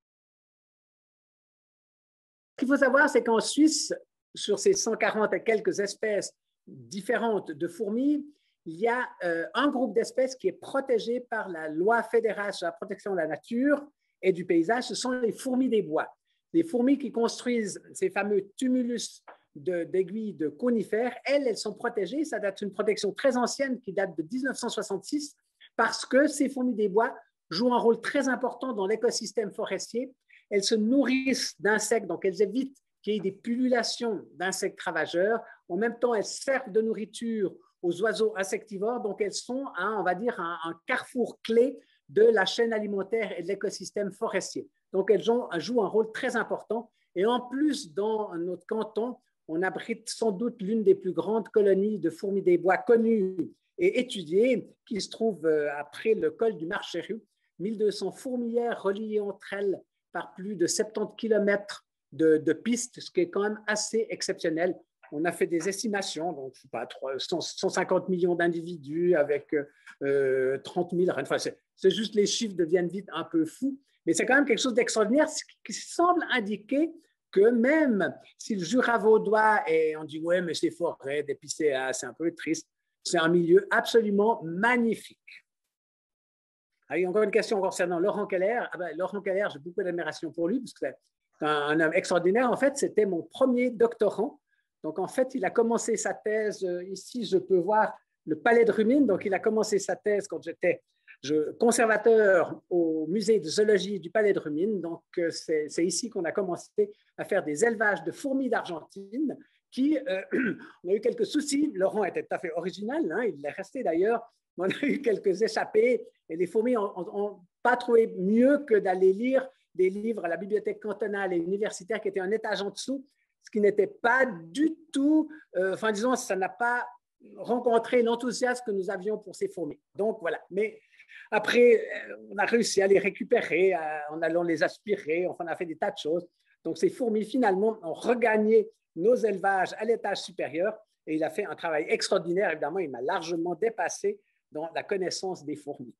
Ce qu'il faut savoir, c'est qu'en Suisse, sur ces 140 et quelques espèces différentes de fourmis, il y a un groupe d'espèces qui est protégé par la loi fédérale sur la protection de la nature et du paysage, ce sont les fourmis des bois. Les fourmis qui construisent ces fameux tumulus d'aiguilles de conifères, elles sont protégées. Ça date d'une protection très ancienne qui date de 1966 parce que ces fourmis des bois jouent un rôle très important dans l'écosystème forestier. Elles se nourrissent d'insectes, donc elles évitent qu'il y ait des pullulations d'insectes ravageurs. En même temps, elles servent de nourriture aux oiseaux insectivores, donc elles sont, on va dire, un carrefour clé de la chaîne alimentaire et de l'écosystème forestier. Donc, elles jouent un rôle très important. Et en plus, dans notre canton, on abrite sans doute l'une des plus grandes colonies de fourmis des bois connues et étudiées, qui se trouve après le col du Marcheru. 1200 fourmilières reliées entre elles par plus de 70 km de pistes, ce qui est quand même assez exceptionnel. On a fait des estimations, donc je sais pas, 150 millions d'individus avec 30 000. Enfin, c'est juste les chiffres deviennent vite un peu fous, mais c'est quand même quelque chose d'extraordinaire qui semble indiquer que même si le Jura vaudois, et on dit, ouais, mais c'est forêt, d'épicéas, c'est un peu triste, c'est un milieu absolument magnifique. Ah, il y a encore une question concernant Laurent Keller. Ah ben, Laurent Keller, j'ai beaucoup d'admiration pour lui, parce que c'est un homme extraordinaire. En fait, c'était mon premier doctorant. Donc, en fait, il a commencé sa thèse, ici, je peux voir le Palais de Rumine. Donc, il a commencé sa thèse quand j'étais conservateur au musée de zoologie du Palais de Rumine. Donc, c'est ici qu'on a commencé à faire des élevages de fourmis d'Argentine qui, on a eu quelques soucis. Laurent était tout à fait original, hein, il est resté d'ailleurs. On a eu quelques échappées et les fourmis n'ont pas trouvé mieux que d'aller lire des livres à la bibliothèque cantonale et universitaire qui étaient un étage en dessous, ce qui n'était pas du tout, enfin disons, ça n'a pas rencontré l'enthousiasme que nous avions pour ces fourmis. Donc voilà, mais après, on a réussi à les récupérer en allant les aspirer, enfin on a fait des tas de choses. Donc ces fourmis finalement ont regagné nos élevages à l'étage supérieur et il a fait un travail extraordinaire, évidemment, il m'a largement dépassé dans la connaissance des fourmis.